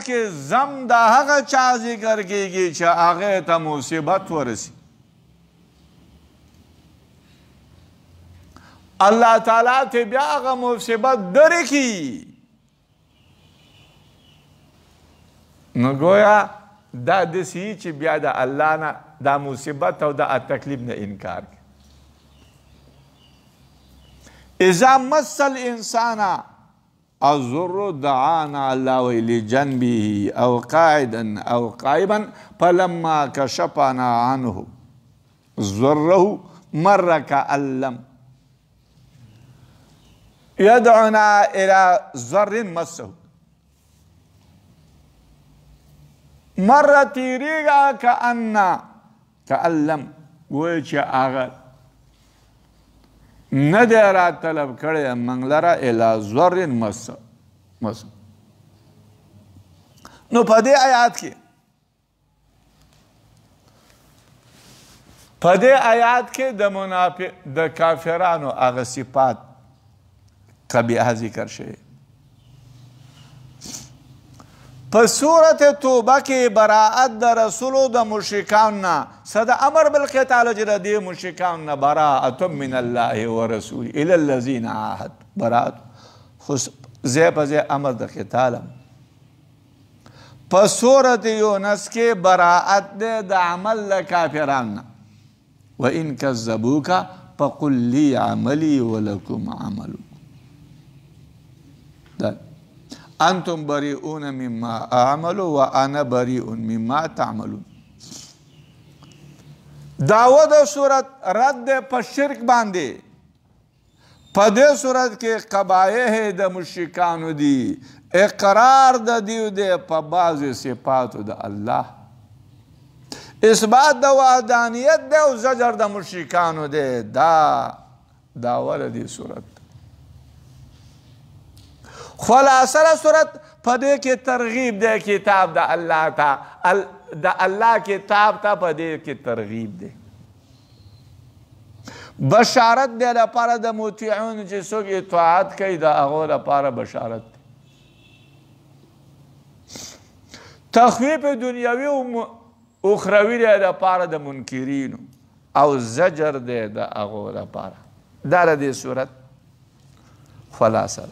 کې زم د هغه چا ذکر کیږي چې هغه ته مصیبت ورسي. الله تعالی ته بیا هغه مصیبت درې کی. نو گویا دا دسی چې بیا د الله نه دا مصیبت او دا تکلیف نه انکار کی. اذا مس الانسان الضر دعانا الله لجنبه او قاعدا او قائما فلما كشفنا عنه ضره مر كأن لم يدعنا الى ضر مسه. مر تیریگا كأن لم گوی چې هغه نه دی را طلب کړی موږ لره الی ضر مسه. نو په دې آیات کې د کافرانو هغه صفات قبیحه ذکر شوی. په سورت توبه کې براءت د رسولو د مشرکانو نه صد امر بالقتال چې د دې مشرکانو نه براءت من الله ورسوله الی الذین عاهد براءت خو ځای په ځای امر د قتال. په سورت یونس کې براءت د عمل د کافرانو نه وان کذبوک فقل لی عملی ولکم عملکم انتم بریئون مما اعمل وانا بریء مما تعملون. دعوه د صورت رد په شرک باندې. په دې صورت کې قبایح د مشرکانو دي، اقرار د دیو دی په بعض صفاتو د الله، اثبات د وحدانیت دی او زجر د مشرکانو دی. دا دعوه د دې صورت. خلاصه صورت په دې کې ترغیب دی کتاب د الله ته، د الله کتاب ته په دې کې ترغیب دی. بشارت دی لپاره د مطیعون چې څوک اطاعت کوي د هغو لپاره بشارت دی. تخویف دنیوي او اخروي دی لپاره د منکرینو او زجر دی د هغو لپاره. دا د دې صورت خلاصه.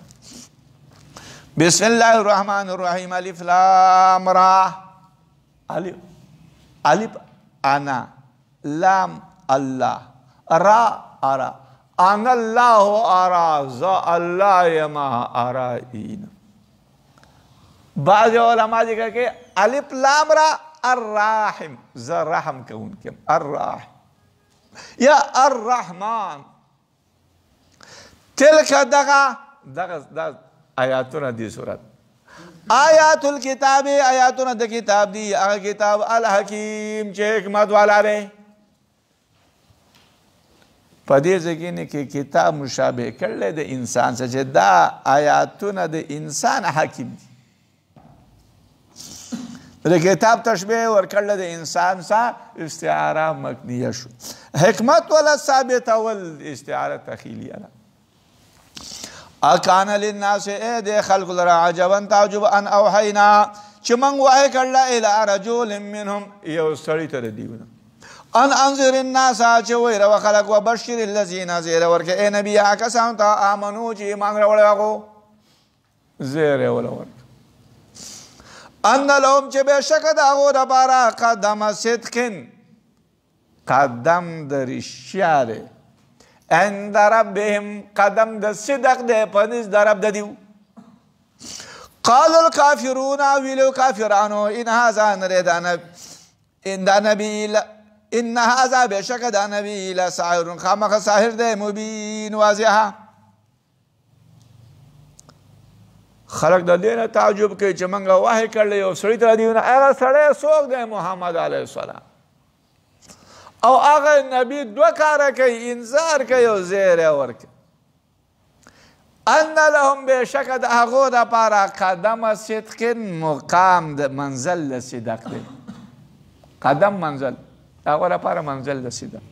بسم الله الرحمن الرحیم. الف لام را. الف انا، لام الله، را ارا. انا الله ارا، ذا الله یما ارائین. بعض علماء ذکر کہ الف لام را الرحیم، ذا رحم کون کم الرحیم یا الرحمن. تلک دغا آیاتونه دی صورت. آیات الکتاب، آیاتونه د کتاب دی، هغه کتاب الحکیم چې حکمت والا دی. په دې ځای کې کتاب مشابه کړلی د انسان سره چې دا آیاتونه د انسان حکیم دي. د کتاب تشبیه ورکړل د انسان سره استعاره مکنیه شو. حکمت ولا ثابته ول استعاره تخیلیه. اکان للناس اے دے خلق لرا عجبا تعجب ان اوحینا چې موږ وحی کړل الی رجل منهم یو سړي ته د دیونه ان انذر الناس چې ویره وخلق وبشر الذین زیر ورکه اے نبی هغه کسانو ته آمنو چې ایمان راوړل هغو زیر ولور ان لهم چې بشک د هغو دپاره قدم صدقن قدم د رښتیا دی. عند ربهم قدم د صدق دی پنځ د رب د دیو. قال الكافرون ویلو کافرانو ان هذا نبی ان هذا بشک دا نبی لساحر خامخ ساحر دی مبین واضحه. خلق د دې نه تعجب کوي چې موږ وحی کړلی یو سړي ته دیونه هغه سړی څوک دی؟ محمد علیه السلام. او هغه نبی دو کاره کوي، انذار کوي او زیری ورکوي. ان لهم بشک د هغو دپاره قدم صدق مقام د منزل د صدق دی. قدم منزل هغو دپاره منزل د صدق.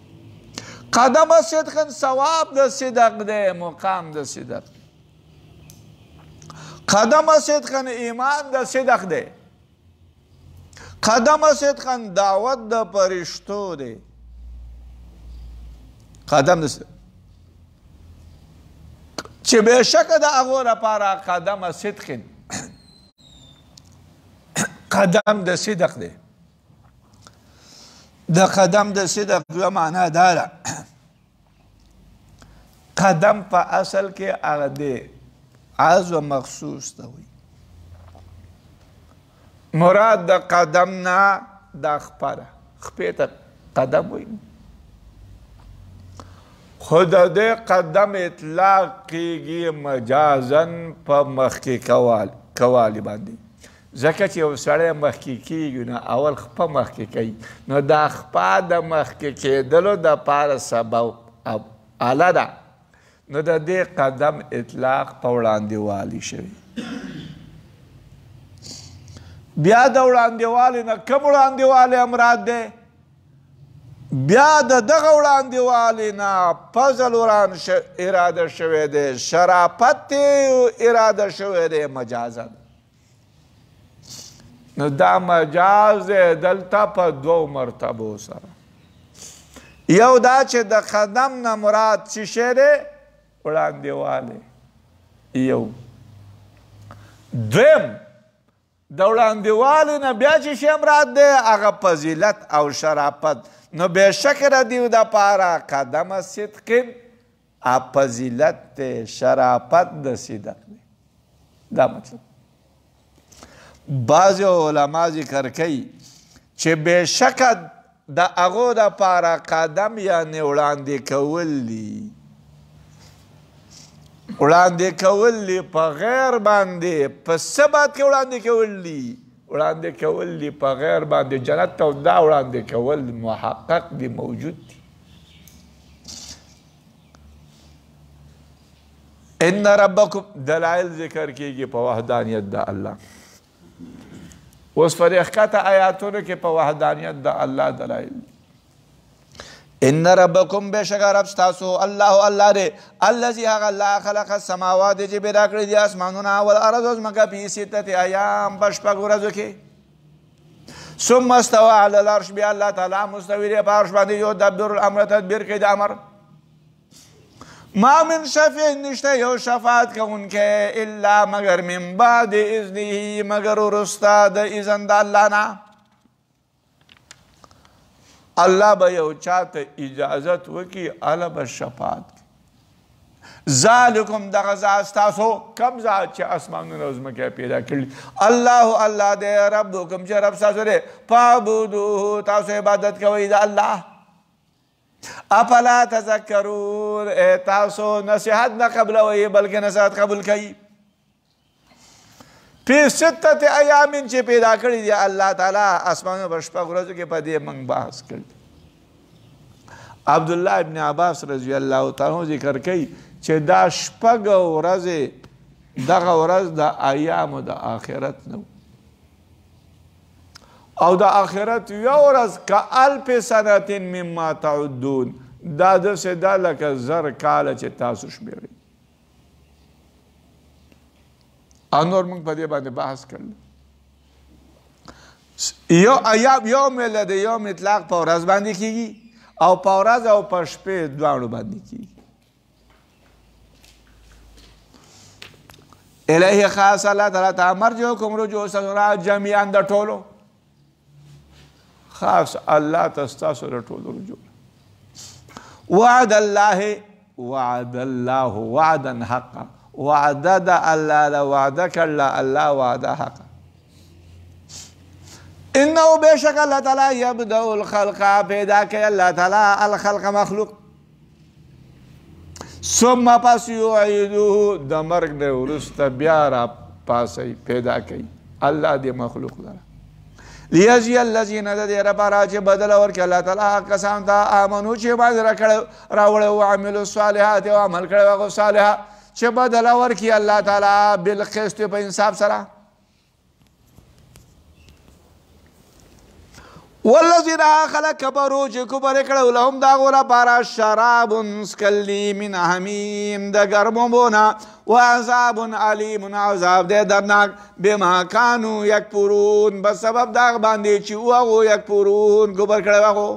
قدم صدق ثواب د صدق دی، مقام د صدق. قدم صدق ایمان د صدق دی. قدم صدقن دعوت د پرشتو دی قدم د چې بېشکه د هغو لپاره قدم صدقن قدم د صدق دی د قدم د صدق یوه معنا دا ده قدم په اصل کې هغه دی عز و مخصوص ته وایي مراد د قدم نه دا خپه ده خپې ته قدم وایي خو د دې قدم اطلاق کېږي مجازن په مخکې کوالي باندې ځکه چې یو سړی مخکې کېږي نو اول خپه مخکې کوي نو دا خپه د مخکې کېدلو دپاره سبب اله ده نو د دې قدم اطلاق په وړاندېوالي شوي بیا د وړاندېوالي نه کوم وړاندېوالی مراد دی بیا د دغه وړاندېوالي نه فضل وران اراده شوی دی شرافت اراده شوی دی مجازن نو دا مجاز دی دلته په دوو مرتبو سره یو دا چې د قدم نه مراد څه شی دی وړاندېوالی یو دویم د وړاندېوالي نه بیا چې شی مراد دی هغه فضیلت او شرافت نو بېشکه د دې دپاره قدم صدقن فضیلت دی شرافت د صدق دی دا مطلب بعضې علما ذکر کوي چې بېشکه د هغو دپاره قدم یعنې وړاندې کول دي وړاندې کول دي په غیر باندې په څه بات کې وړاندې کول دي وړاندې کول دي په غیر باندې جنت ته دا وړاندې کول محقق دي موجود دي ان ربکم دلایل ذکر کیږي په وحدانیت د الله اوس په دې ښکته آیاتونو کې په وحدانیت د الله دلایل ان ربکم بېشکه رب ستاسو الله دی الذي هغه الله خلق السماوات چې پیدا کړي دي اسمانونه والارض او ځمکه په ستة ایام په شپږو ورځو کې ثم استوى على العرش بیا الله تعالی مستوي دی په عرش باندې یدبر الامر تدبیر کوي د امر ما من شفیع نشته یو شفاعت کوونکی الا مگر من بعد اذنه مگر وروسته د اذن د الله نه الله به یو چاته اجازت وکړي هله به شفاعت ذالکم دغه ذات ستاسو کوم ذات چې اسمانونه او ځمکې پیدا کړي الله دی ربکم چې رب ستاسو دی فاعبدوه تاسو عبادت کوئ د الله افلا تذکرون تاسو نصیحت نه قبلوئ بلکې نصیحت قبول کوئ په ستة ایامین چې پیدا کړي دي الله تعالی اسمانونو په شپږو ورځو کې په دې موږ بحث کړی عبدالله ابن عباس رضی الله تعالی ذکر کوي چې دا شپږ ورځې دغه ورځ د ایامو د آخرت نه او د آخرت یو ورځ کالف سنة مما تعدون دا داسې ده لکه زر کاله چې تاسو شمېرئ او نور موږ په دې باندې بحث کړل یوم د یوم اطلاق په ورځ باندې کیږي او په ورځ او په شپې دواړو باندې کیږي الیه خاص الله تعالی ته مرجعکم رجوع سره جميعا د ټولو خاص الله ته ستاسو د ټولو رجوع وعد الله وعدا حقا وعده د الله له وعده کړله الله وعده حقا انه بېشک الله تعالی یبدأ الخلق پیدا کوي الله تعالی الخلق مخلوق ثم پس یعیدوه د مرګ نه وروسته بیا را پاسی پیدا کوي الله دې مخلوق لره لیجزی الذین د دې لپاره چې بدله ورکړي الله تعالی هغه کسانو ته آمنو چې ایمان راوړی وعملوا الصالحات او عمل کړی هغه صالحه چې بدله ورکړي الله تعالی بالقسط په انصاف سره والذین خلق کفروا چې کفر یې کړی لهم د هغو لپاره شراب څښل دي من حمیم د ګرمو اوبو نه وعذاب علیم عذاب دی دردناک بما کانوا یکفرون په سبب د هغه باندې چې هغو یکفرون کفر کړی هغو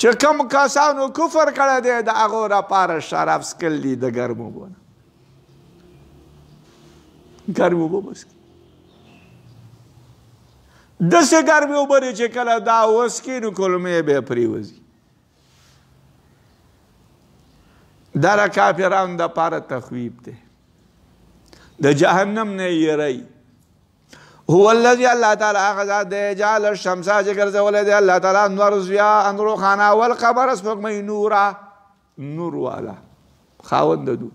چې کوم کسانو کفر کړی دی د هغو لپاره شراب څښل دي د ګرمو اوبو نه ګرمې اوبه به څښي داسې ګرمې اوبه دي چې کله دا وڅښي نو کولمې به یې پرېوځي دا د کافرانو دپاره تخویب دی د جهنم نه یې یری هو الذي الله تعالی هغه ذات دی جعل الشمس چې ګرځولی دی الله تعالی انور ضیاء روښانه والقمر سپوږمۍ نورا نور والا خاوند د نور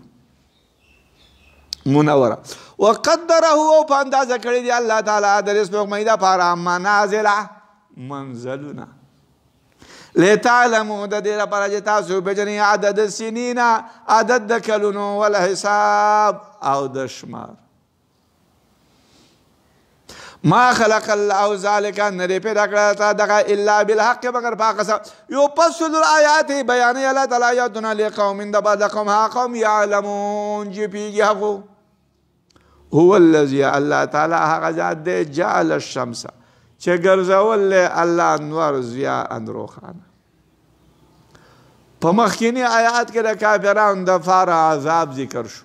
منوره وقدره او په اندازه کړی دی الله تعالی د سپوږمۍ دپاره منازله منزلونه لتعلموا د دې لپاره چې تاسو پېژنئ عدد السنین عدد د کلونو والحساب او د شمار ما خلق الله ذلك نه دی پیدا کړی تا دغه الا بالحق مگر په حق سره یفصل الآیات بیانوي الله تعالی آیاتونه لقوم د بعد قوم ها قوم یعلمون چې پوهېږي هغو هو الذي الله تعالی هغه ذات دی جعل الشمس چې ګرځولی الله انور ضیاء روښانه په مخکینی آیات کې د کافرانو دپاره عذاب ذکر شو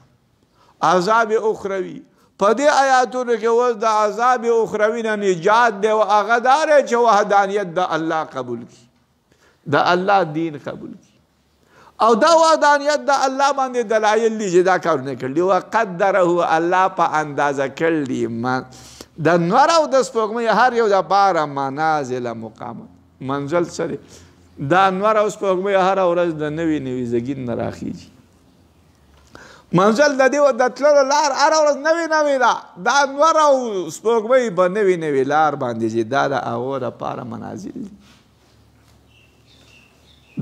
عذاب اخروي په دې آیاتونو کې اوس د عذاب اخروي نه نجات دی او هغه دا دی چې وحدانیت د الله قبول کړي د الله دین قبول کړي او دا وحدانیت د الله باندې دلایل دي چې دا کارونه کړي وقدره الله په اندازه کړي د نور او د سپوږمۍ هر یو دپاره منازل مقامت منزل څه دی دا نور او سپوږمۍ هره ورځ د نوي نوي زګین نه راخیږي منزل د دې د تللو لار هره ورځ نوې نوې ده دا نور او سپوږمۍ په نوې نوې لار باندې چې دا د هغو دپاره منازل دي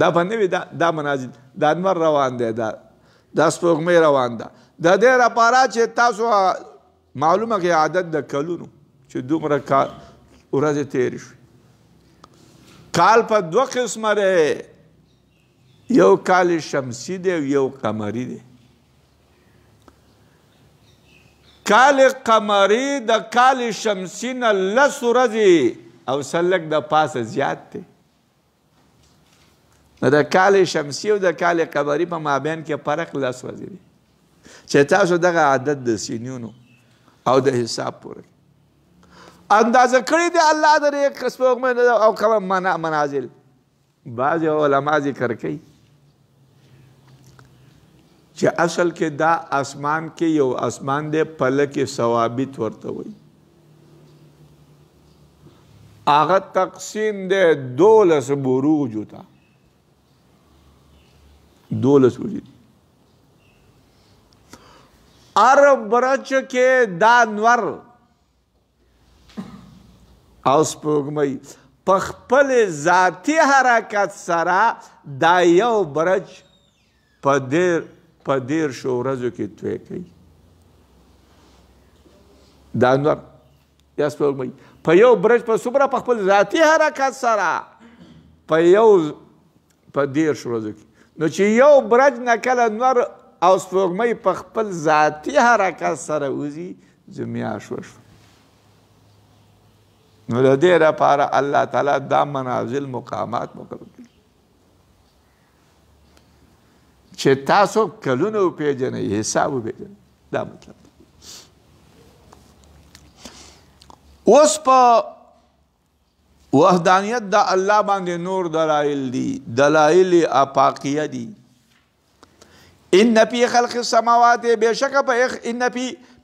دا په نوې دا منازل دا نور روان دی دا سپوږمۍ روان ده د دې لپاره چې تاسو معلومه کې عدد د کلونو چې دومره ورځې تېرې شوې کال په دوه قسمه دی یو کال شمسي دی او یو قمري دی کال قمري د کال شمسي نه 10 ورځې او سلک د پاسه زیات دی د کال شمسي او د کال قمري په مابین کې فرق 10 ورځې دی چې تاسو دغه عدد د سینونو او د حساب پورې اندازه کړی دی الله د سپوږمۍ او قمر منازل بعض علما ذکر کوي چې اصل کې دا اسمان کې یو اسمان دی فلک ثوابت ورته وایي هغه تقسیم دی 12 بروجو ته 12 بروج هر برج کې دا نور او سپوږمۍ په خپل ذاتي حرکت سره دا یو برج په 13 ورځو کې توی کوي دا نور یا سپوږمۍ په یو برج په څومره په خپل ذاتي حرکت سره په 13 ورځو کې نو چې یو برج نه کله نور او سپوږمۍ په خپل ذاتي حرکت سره وځي میاشت وشوه نو د دې لپاره الله تعالی دا منازل مقامات مقرر کړي چې تاسو کلونه وپېژنئ حساب وپېژنئ دا مطلب دی اوس په وحدانیت د الله باندې نور دلایل دي دلایل افاقیه دي ان فی خلق السماوات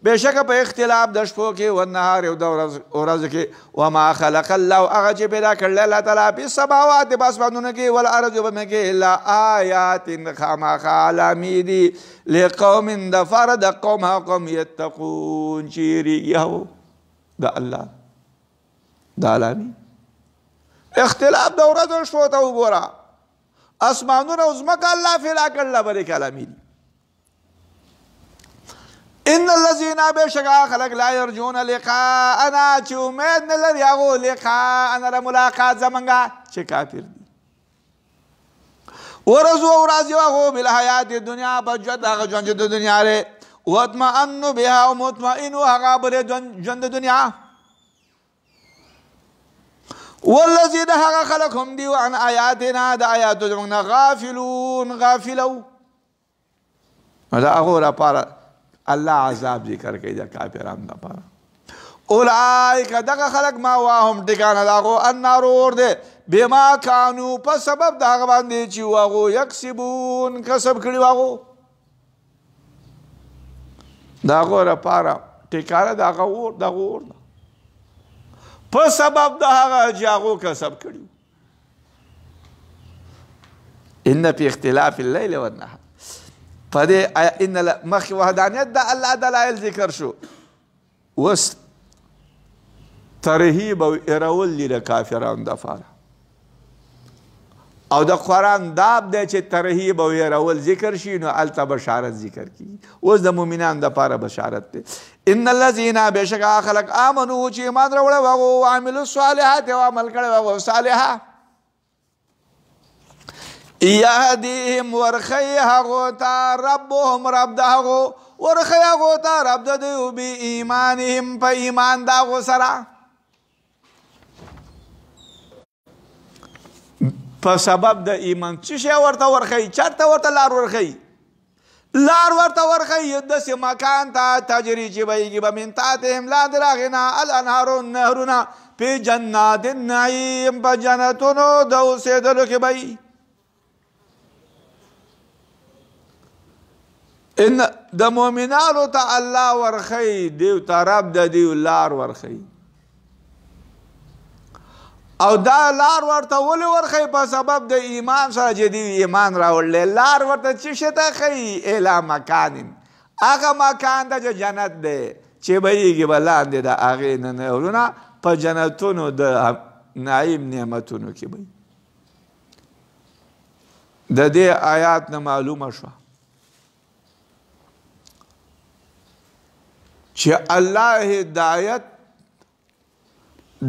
بشک په اختلاف د شپو کې و نهار او د ورځ کې وما خلق الله هغه چې پیدا کړل الله تعالی په سماوات په اسمانونو کې ول ارض په کې الا آیات خامخا علامې لقوم د فرد قوم یتقون چیرې یو د الله د علامې اختلاف د ورځ او شپو ته وګوره اسمانونه او ځمکه الله پیدا کړل بلې علامې ان الذين بشکا خلق لا يرجون لقاءنا چې امید نه لري هغو لقاءنا د ملاقات زمونږه چې کافر دي ورضوا او راضي هغو بالحیات الدنیا په ژوند هغه ژوند چې د دنیا دی واطمئنوا بها او مطمئن هغه بل ژوند د دنیا والذین هغه خلق هم دي عن آیاتنا د آیاتو زمونږ نه غافلون غافلو دا هغو لپاره الله عذاب ذکر کوي د کافرانو لپاره اولئک دغه خلق مأواهم ټکانه د هغو النار اور دی بما کانو په سبب د هغه باندې چې هغو یکسبون کسب کړي هغو د هغو لپاره ټکانه د هغه اور دغه اور ده په سبب د هغه چې هغو کسب کړي ان فی اختلاف اللیل والنهار فدې ان مخکې وحدانیت د الله دلایل ذکر شو اوس ترهیب او ارول دي د کافرانو دپاره او د قرآن داب دی چې ترهیب او ارول ذکر شي نو هلته بشارت ذکر کیږي اوس د مؤمنانو دپاره بشارت دی ان الذین بشکا خلق آمنو چې ایمان راوړی هغو وعملو الصالحات او عمل کړی هغو صالحه یهدیهم ورخی هغو ته ربهم رب د هغو ورخی هغو ته رب د دوی بی ایمانهم په ایمان د هغو سره په سبب د ایمان څه شی ورته ورخی چېرته ورته لار ورخی لار ورته ورخی داسې مکان ته تجري چې بهیږي به من تحتهم لاندې د هغې نه الانهارو نهرونه فی جنات النعیم په جنتونو د اوسېدلو کې به ان د مؤمنانو ته الله ورخی دیو ته رب د دیو لار ورخی او دا لار ورته ولې ورخی په سبب د ایمان سره چې دیو ایمان راوړلی لار ورته څه شي ته ښیي الی مکان هغه مکان ته چې جنت دی چې بهیږي به لاندې د هغې نه نهرونه په جنتونو د نعیم نعمتونو کې به د دې آیات نه معلومه شوه چې الله هدایت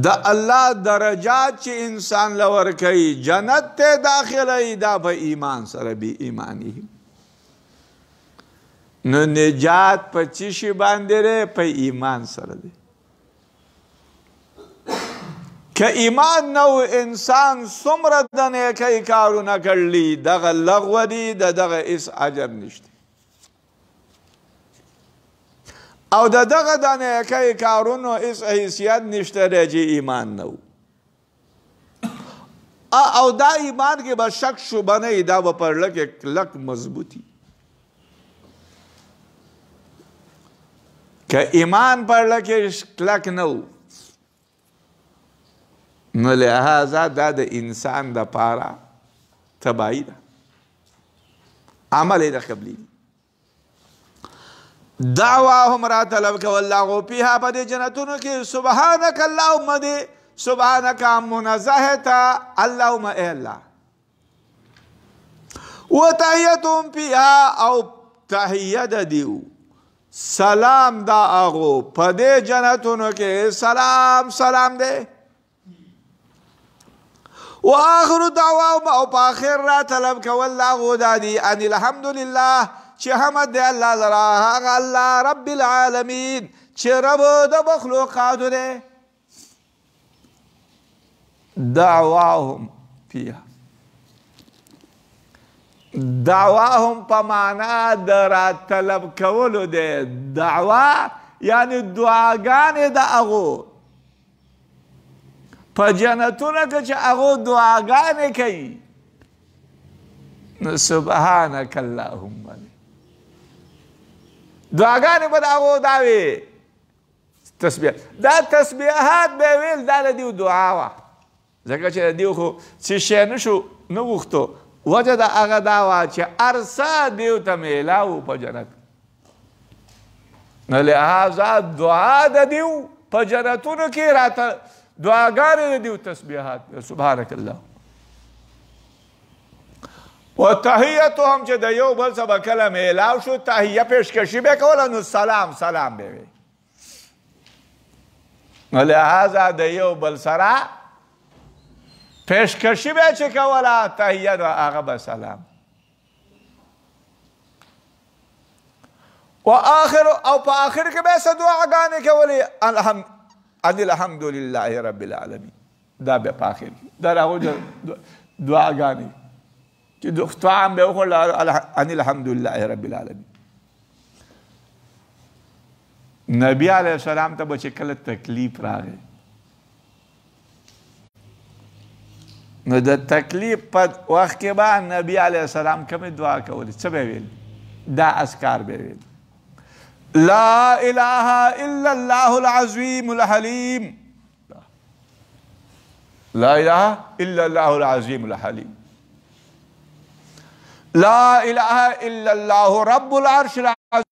د الله درجات چې انسان لور کوي جنت ته داخلوي دا په ایمان سره بی ایمانی نو نجات په څه شي باندې دی په ایمان سره دی که ایمان نه و انسان څومره د نیکۍ کارونه کړلي دغه لغوه دي د دغه هېڅ اجر نشته او د دغه د نیکۍ کارونو هېڅ حیثیت نشته دی چې ایمان نه و او دا ایمان کې به شک شبه نه وي دا به په زړه کې کلک مضبوطي که ایمان په زړه کې کلک نه و نو لہذا دا د انسان دپاره تباهي ده عمل یې د قبلي دعواهم را طلب کول هغو فیها په دې جنتونو کې سبحانک اللهم دې سبحانک منزه ته اللهم ای الله وتحیتهم فیها او تحیه د دیو سلام دا هغو په دې جنتونو کې سلام سلام دی و آخر دعواهم او په آخر را طلب کول هغو دا دی ان الحمدلله چې حمد دی الله لرا هغه الله رب العالمین چې رب د مخلوقاتو دی دعواهم فیها دعواهم په معنا د را طلب کولو دی دعوا یعنی دعاګانې د هغو په جنتونو کې چې هغو دعاګانې کوي نو سبحانک اللهم دعاګانې به د هغو دا وي تسبیح دا تسبیحات به ویل دا د دیو دعا وه ځکه چې د دیو خو څه شی نه غوښتو وجه د هغه دا وه چې هر څه دیو ته میلاو په جنت نو لهذا دعا د دیو په جنتونو کې راته دعاګانې د دیو تسبیحات سبحانک الله و تحیتهم چې د یو بل څه به کله میلاو شو تحیه پیشکشي به کوله نو سلام سلام به وي نو لهذا د یو بل سره پیشکشي به چې کوله تحیه نو هغه به سلام و آخر او په آخر کې به څه دعاګانې کولې ان الحمد لله رب العالمین دا به په آخر کې دا هغو دعاګانې چې طعام به وخوړل ان الحمد لله رب العالمین نبی علیه السلام ته به چې کله تکلیف راغی نو د تکلیف په وخت کې به نبی علیه السلام کومې دعا کولې څه به ویل دا اذکار به ویل لا اله الا الله العظیم الحلیم لا اله الا الله العظیم الحلیم لا اله الا الله رب العرش العظیم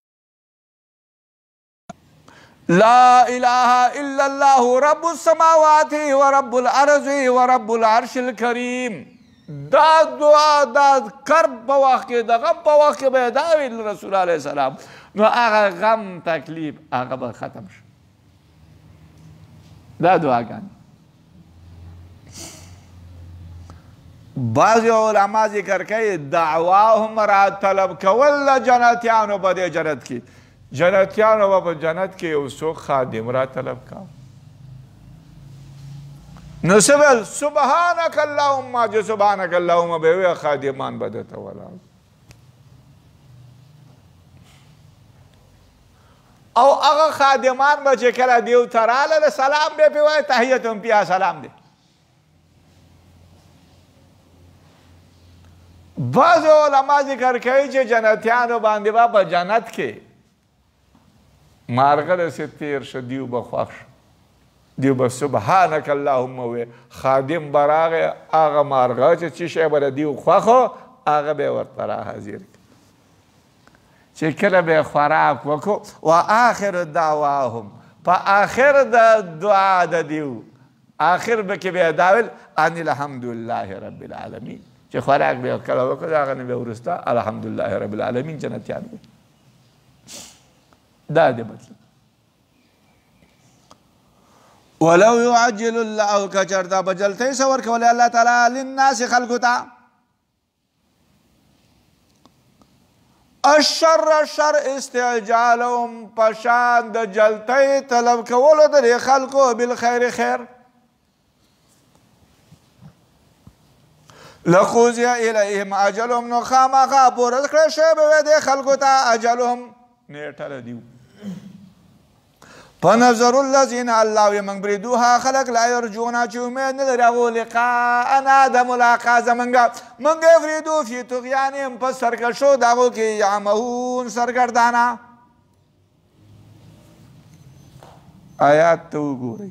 لا اله الا الله رب السماوات ورب الارض ورب العرش الكریم دا دعا دا کرب په وخت کې د غم په وخت کې به دا ویل رسول علیه السلام نو هغه غم تکلیف هغه به ختم شو دا دعاګانې بعض علما ذکر کوي دعواهم را طلب کول د جنتیانو په دې جنت کې جنتیانو به په جنت کې یو څوک خادم را طلب کاو نو سبل سبحانک اللهم جو سبحانک اللهم به وی خادمان به درته ولاړ او هغه خادمان به چې کله دیو ته راغله سلام به پې وایي تحیتهم فیها سلام دی بعض علما ذکر کوي چې جنتیانو باندې به په جنت کې مارغه داسې تیر شه دیو به خوښ شو دیو به سبحانک اللهم وی خادم به راغی هغه مارغه چې څه شی به د دیو خوښ و هغه به یې ورته راحاضر کړي چې کله به یې خوراک وکړو و آخر دعواهم په آخر د دعا د دیو آخر به کې به یې دا ویل ان الحمد لله رب العالمین چې خوراک به یې کله وکړو هغه نه به وروسته الحمدلله رب العالمین جنتیان وي دا دی مطلب ولو يعجل الله کچرتا بجلتی سور کولی الله تعالی للناس خلقو تا الشر شر استعجالهم پشان د جلتی طلب کولو در خلقو بالخیر خیر لقوزی الیهم اجلهم نو خامخا پورز کړی شی به د خلقو ته اجلهم نیټه دیو فنظر الذين الله ومن بریدوها خلق لا يرجون چې امید نه لري هغو لقاءنا د ملاقات زمونږ موږ افریدو فی طغیانهم په سرکشو د هغو کې یعمهون سرګردانه آیات ته وګورئ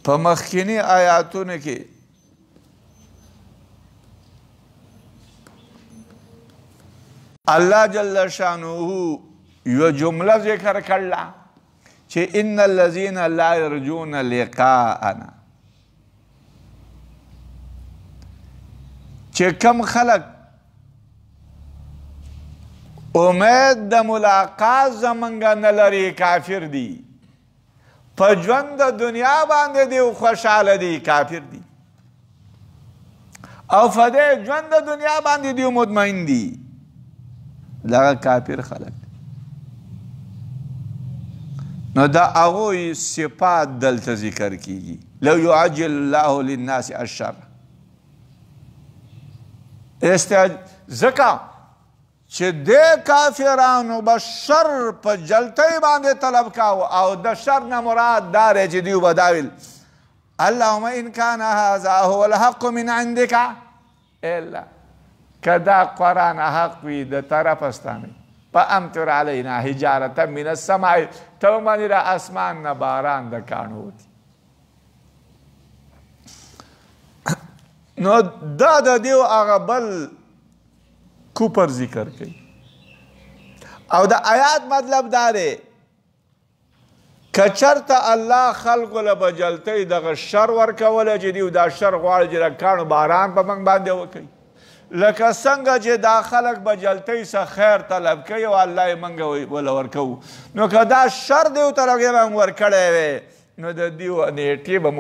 په مخکینی آیاتونو کې الله جل شانه یو جمله ذکر کړله چې ان الذين لا يرجون لقاءنا چې کم خلق امید د ملاقات زمونږ نه لري کافر دي په ژوند د دنیا باندې دی خوشحاله دي کافر دي او په دې ژوند د دنیا باندې دی مطمئن دي دغه کافر خلق نو دا هغوی صفات دلته ذکر کیږي لو يعجل الله للناس الشر ځکه چې د کافرانو به شر په جلتی باندې طلب کاوه او د شر نه مراد دا دی چې دوی به دا ویل اللهم ان کان هذا هو الحق من عندک الا که دا قرآن حق وي د طرفه ستانه فامطر علینا حجارة من السماء ته باندې د اسمان نه باران د کاڼو وتي نو دا د دیو هغه بل کوپر ذکر کوي او د آیات مطلب دا دی که چرته الله خلکو له به جلتۍ دغه شر ورکولی چې دیو دا شر غواړي چې د کاڼو باران په موږ باندې وکوي لکه څنګه چې دا خلک به جلتۍ څه خیر طلب کوي او الله یې موږ وله ورکوو نو که دا شر دیو طرف یې موږ ورکړی وی نو د دیو نیټې به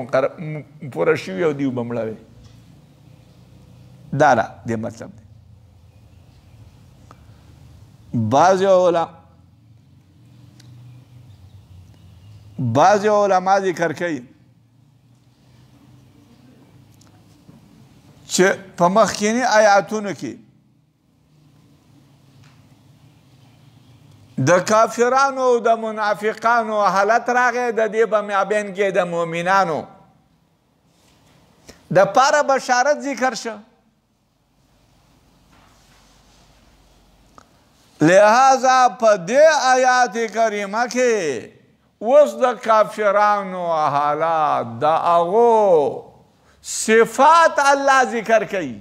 پوره شوي او دیو به مړه وی دا ده دې مطلب دی بعض علما ذکر کوي چې په مخکینی آیاتونو کې د کافرانو او د منافقانو حالت راغی د دې په مابین کې د مؤمنانو د پاره بشارت ذکر شو لہذا په دې آیات کریمه کې اوس د کافرانو حالات د هغو صفات الله ذکر کوي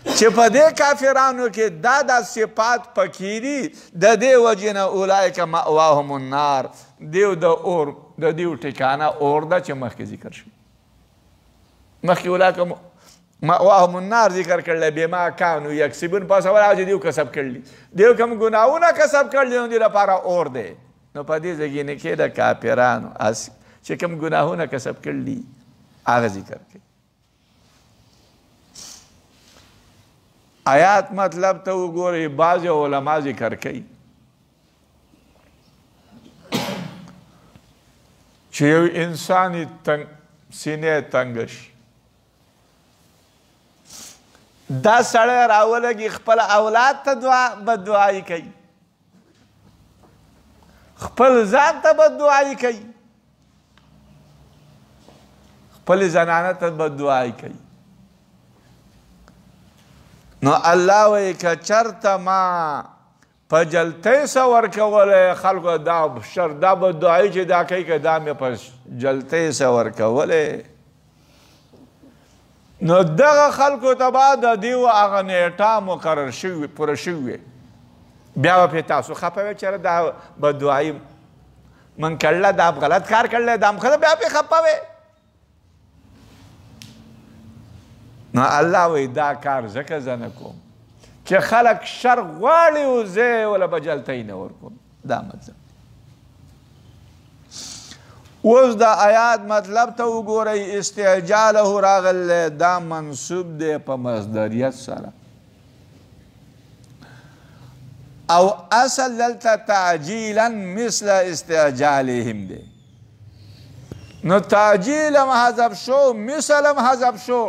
چې په دې کافرانو کې دا صفات پکې دي د دې وجې نه اولئک مأواهم النار دیو د اور د دیو ټکانه اور ده چې مخکې ذکر شوي مخکې اولئک مأواهم النار ذکر کړل بما کانوا یکسبون پس هغه چې دیو کسب کړلي دیو کوم ګناهونه کسب کړلي نو دې لپاره اور دی نو په دې ځای کې د کافرانو چې کوم ګناهونه کسب کړلي هغه ذکر کوي آیات مطلب ته وګورئ بعض علما ذکر کوي چې یو انساني سینې تنګ شي دا سړی راولګي خپل اولاد ته بددعایي کوي خپل ځان ته بددعایي کوي خپل زنانه ته بددعایي کوي نو الله وایي که چرته ما په جلتۍ څه ورکولی خلکو دا شر دا بددعایي چې دا کوي که دا مې په جلتۍ څه ورکولی نو دغه خلکو ته به د دیو هغه نیټه مقرر شوي پوره شوي بیا به پې تاسو خفه وی چېرې دا بددعایي من کړله دا غلط کار کړلی دا م ښه ده بیا پې خفه وی نو الله وی دا کار ځکه زه نه کوم چې خلک شر غواړي او زه یې وله به جلتۍ نه ورکوم دا مطلب اوس د آیات مطلب ته وګورئ استعجاله راغلی دا منصوب دی په مصدریت سره او اصل دلته تعجیلا مثل استعجالهم دی نو تعجیل هم حذف شو مثل هم حذف شو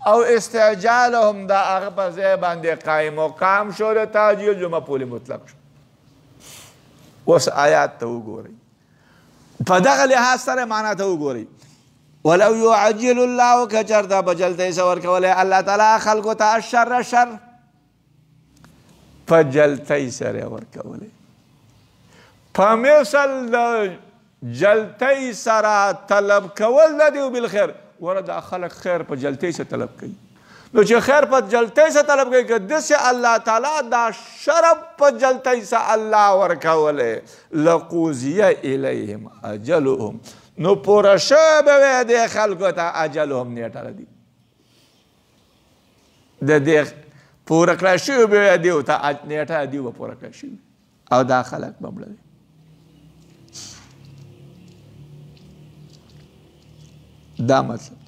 او استعجالهم دا هغه په ځای باندې قایم مقام شو د تعجیل جو مفعول مطلق شو اوس آیات ته وګورئ په دغه لحاظ سره معنا ته وګورئ ولو یعجل الله که چېرته به جلتۍ څه ورکولی الله تعالی خلکو ته الشر شر په جلتۍ سره یې ورکولی په مثل د جلتۍ سره طلب کول د دیو بالخیر وره دا خلک خیر په جلتۍ څه طلب کوي نو چې خیر په جلتۍ څه طلب کوي که داسې الله تعالی دا شر په جلتۍ څه الله ورکولی لقوضیه الیهم اجلهم نو پوره شوی به وی دې خلکو ته اجلهم نیټه د دي د دې پوره کړی شوی به وی دیو ته نیټه د دیو به پوره کړی شوي او دا خلک به مړه دي دا مطلب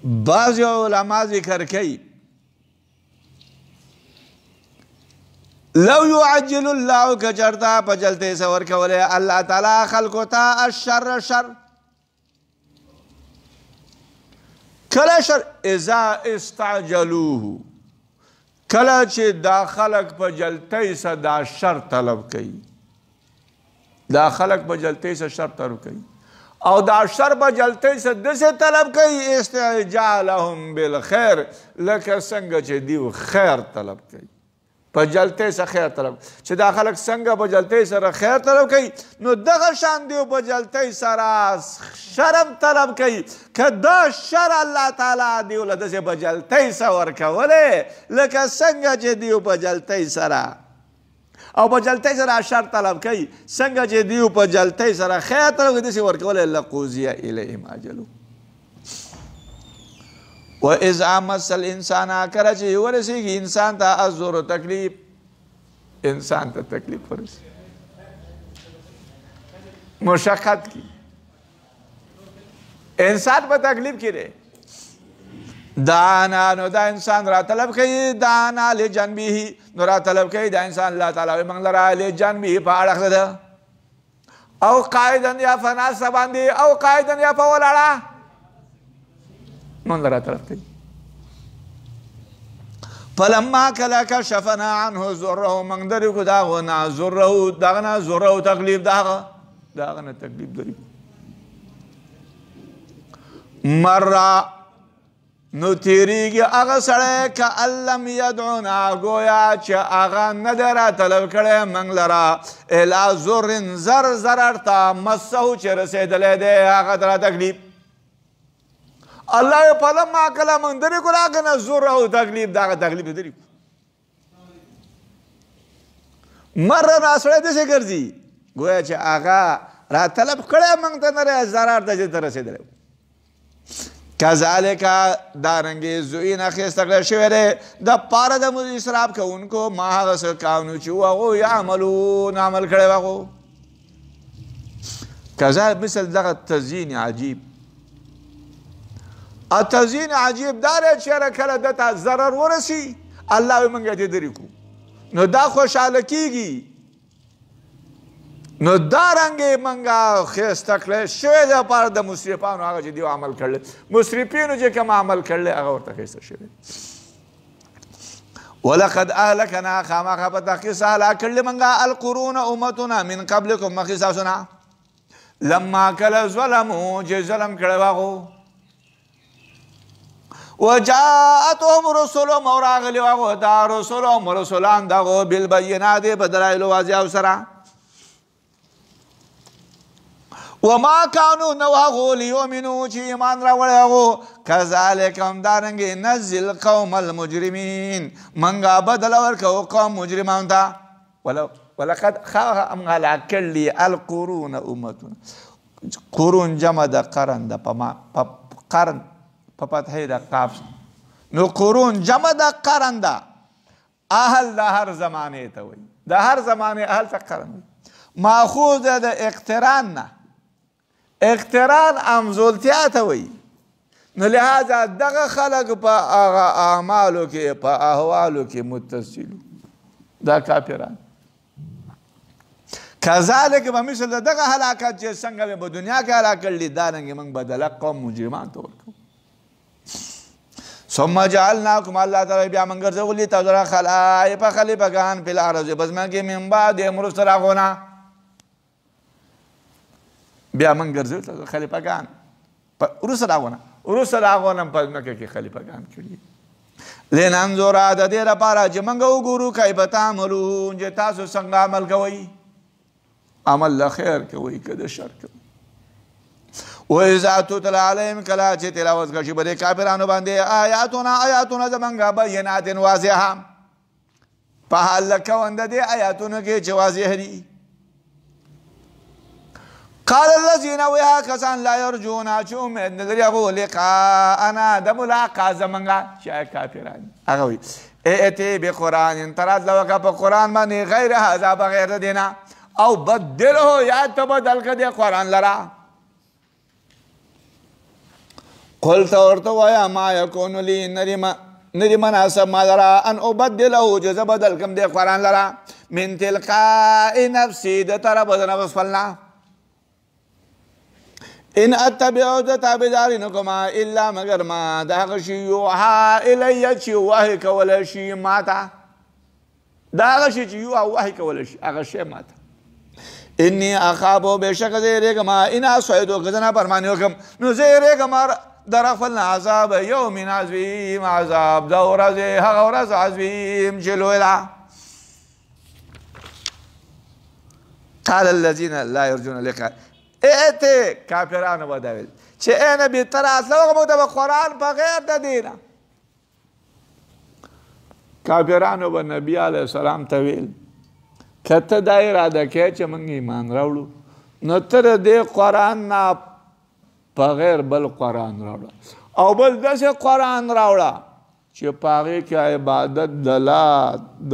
بعض علما ذکر کوي لو يعجل الله که چېرته په جلتۍ څه ورکولی الله تعالی خلکو ته الشر شر کله شر اذا استعجلوه کله چې دا خلک په جلتۍ څه دا شر طلب کوي دا خلق په جلتۍ څه شر طلب کوي او دا شر په جلتۍ څه داسې طلب کوي استعجالهم بالخیر لکه څنګه چې دیو خیر طلب کوي په جلتۍ څه خیر طلب چې دا خلک څنګه په جلتۍ سره خیر طلب کوي نو دغه شان دیو په جلتۍ سره شرم طلب کوي که دا شر الله تعالی دیو له داسې په جلتۍ څه ورکولی لکه څنګه چې دیو په جلتۍ سره او په جلتۍ سره شر طلب کوي څنګه چې دیو په جلتۍ سره خیر طلب کوي داسې ورکولی لقضي الیهم اجلهم واذا مس الانسان کله چې ورسېږي انسان ته الضر تکلیف انسان ته تکلیف ورسېږي مشقت کی انسان په تکلیف کې دی دانا نو دا انسان را طلب کوي دانا لجنبه نو را طلب کوي دا انسان الله تعالی موږ لره لجنبه په اړخ ده او قاعدن یا فناس باندې او قاعدن یا په ولاړه موږ لره طلب کوي فلما کله کشفنا عنه ضره موږ درې کو داغه نه ضره داغه نه ضره تکلیف داغه نه تکلیف درې مره نو تیریږي هغه سړی که علم یدعونا گویا چې هغه نه دی را طلب کړی موږ لره الی ضر ضرر ته مسه چې رسېدلی دی هغه ته را تکلیف الله فلما کله موږ درې کړو هغه نه ضر او تکلیف دغه تکلیف درې کړو مره نو سړی داسې ګرځي گویا چې هغه را طلب کړی موږ ته نه دی ضرر ته چې ته رسېدلی کذالک دارنګې زوینه ښایسته کړی شوی دی د پاره د اسراف کوونکو ما هغه څه کانو چې و هغوی یعملون عمل کړی و هغو کذالک مثل دغه تزیین عجیب تزیین عجیب دا دی چېرې کله ده ته ضرر ورسي الله وایي موږ یې درې کړو نو دا خوشحاله کېږي نو دا رنګې منګه ښایسته کړی شوی دی لپاره د مصرفانو هغه چې دیو عمل کړلی مصرفینو چې کوم عمل کړلی هغه ورته ښایسته شوی ولقد اهلکنا خامخا په تحقیق سره هلاک کړلې منګه القرون امتونه من قبلکم مخکې ستاسو نه لما کله ظلمو چې ظلم کړی و هغو وجاءتهم رسلهم او راغلي و هغو ته رسلهم رسولان د هغو بالبینات په دلایلو واضحو سره وما كانوا نو هغو لیؤمنو چې ایمان راوړی هغو کذالک همدارنګې نزل قوم المجرمین منګه بدله ورکوو قوم مجرمانو ته ولقد موږ هلاک کړلي القرون امتونه قرون جمع د قرن ده قرن په فتحې د قاف نو قرون جمع د قرن ده اهل د هر زمانې ته وایي د هر زمانې اهل ته قرن ماخوذ ده د اقتران نه اقتران امزولتیا ته وایي نو لہذا دغه خلق په هغه اعمالو کې په احوالو کې متصلو دا کافران کذالک به مثل دغه هلاکت چې څنګه په دنیا کې هلاک کړلي دارنګې موږ بدله قوم مجرمان ته ورکوو ثم جعلناکم الله تعالی بیا موږ ګرځولي تاسو لره خلایف خلیفګان فی الارض په ځمکه کې من بعد وروسته د هغو نه بیا موږ ګرځوو تاسو خلیفګان وروسته د هغو نه وروسته د هغو نه په ځمکه کې خلیفګان کړي لننظر د دې لپاره چې موږ وګورو کیف تعملون چې تاسو څنګه عمل کوئ عمل له خیر کوئ که د شر کوئ واذا تتلى عليهم کله چې تلاوت کړي په دې کافرانو باندې آیاتونه زمونږ بینات واضحه په حال کوند دې آیاتونو کې چې واضح دي قال الذين ويا كسان لا يرجون چې امید نه لري هغو لقاءنا د ملاقات زمونږ چې کافران هغه وایي ائتی بقرآن تراتله وکړه په قرآن باندې غیر هذا بغیر د دې نه او بدله یا ته بدل کړه دې قرآن لره قلت ورته وایا ما یکون لی ندی مناسب ما لرا ان ابدله چې زه بدل کړم دې قرآن لره من تلقاء نفسي د طرفه د نفس خپلنا ان اتبعو د تابعداري نه کومه الا مگر ما د هغه شي یوحا الی چې وحی کولی شي ما ته د هغه شي چې یوحا وحی کولی شي هغه شی ما ته انی اخافو بېشکه زه یېرېږم ان عصیتو که زه نافرماني وکړم نو زه یېرېږم در خپل عذاب یوم عظیم عذاب د ورځې هغه ورځ عظیم چې لوی ده قال الذین لا یرجون لقاء ائتی کافرانو به دا ویل چې ای نبي ته راتله وکړه موږ ته به قرآن بغیر د دې نه کافرانو به نبي علیه السلام ته ویل که ته دا اراده کوې چې موږ ایمان راوړو نو ته د دې قرآن نه بغیر بل قرآن راوړه او بل داسې قرآن راوړه چې په هغې کې عبادت د لا د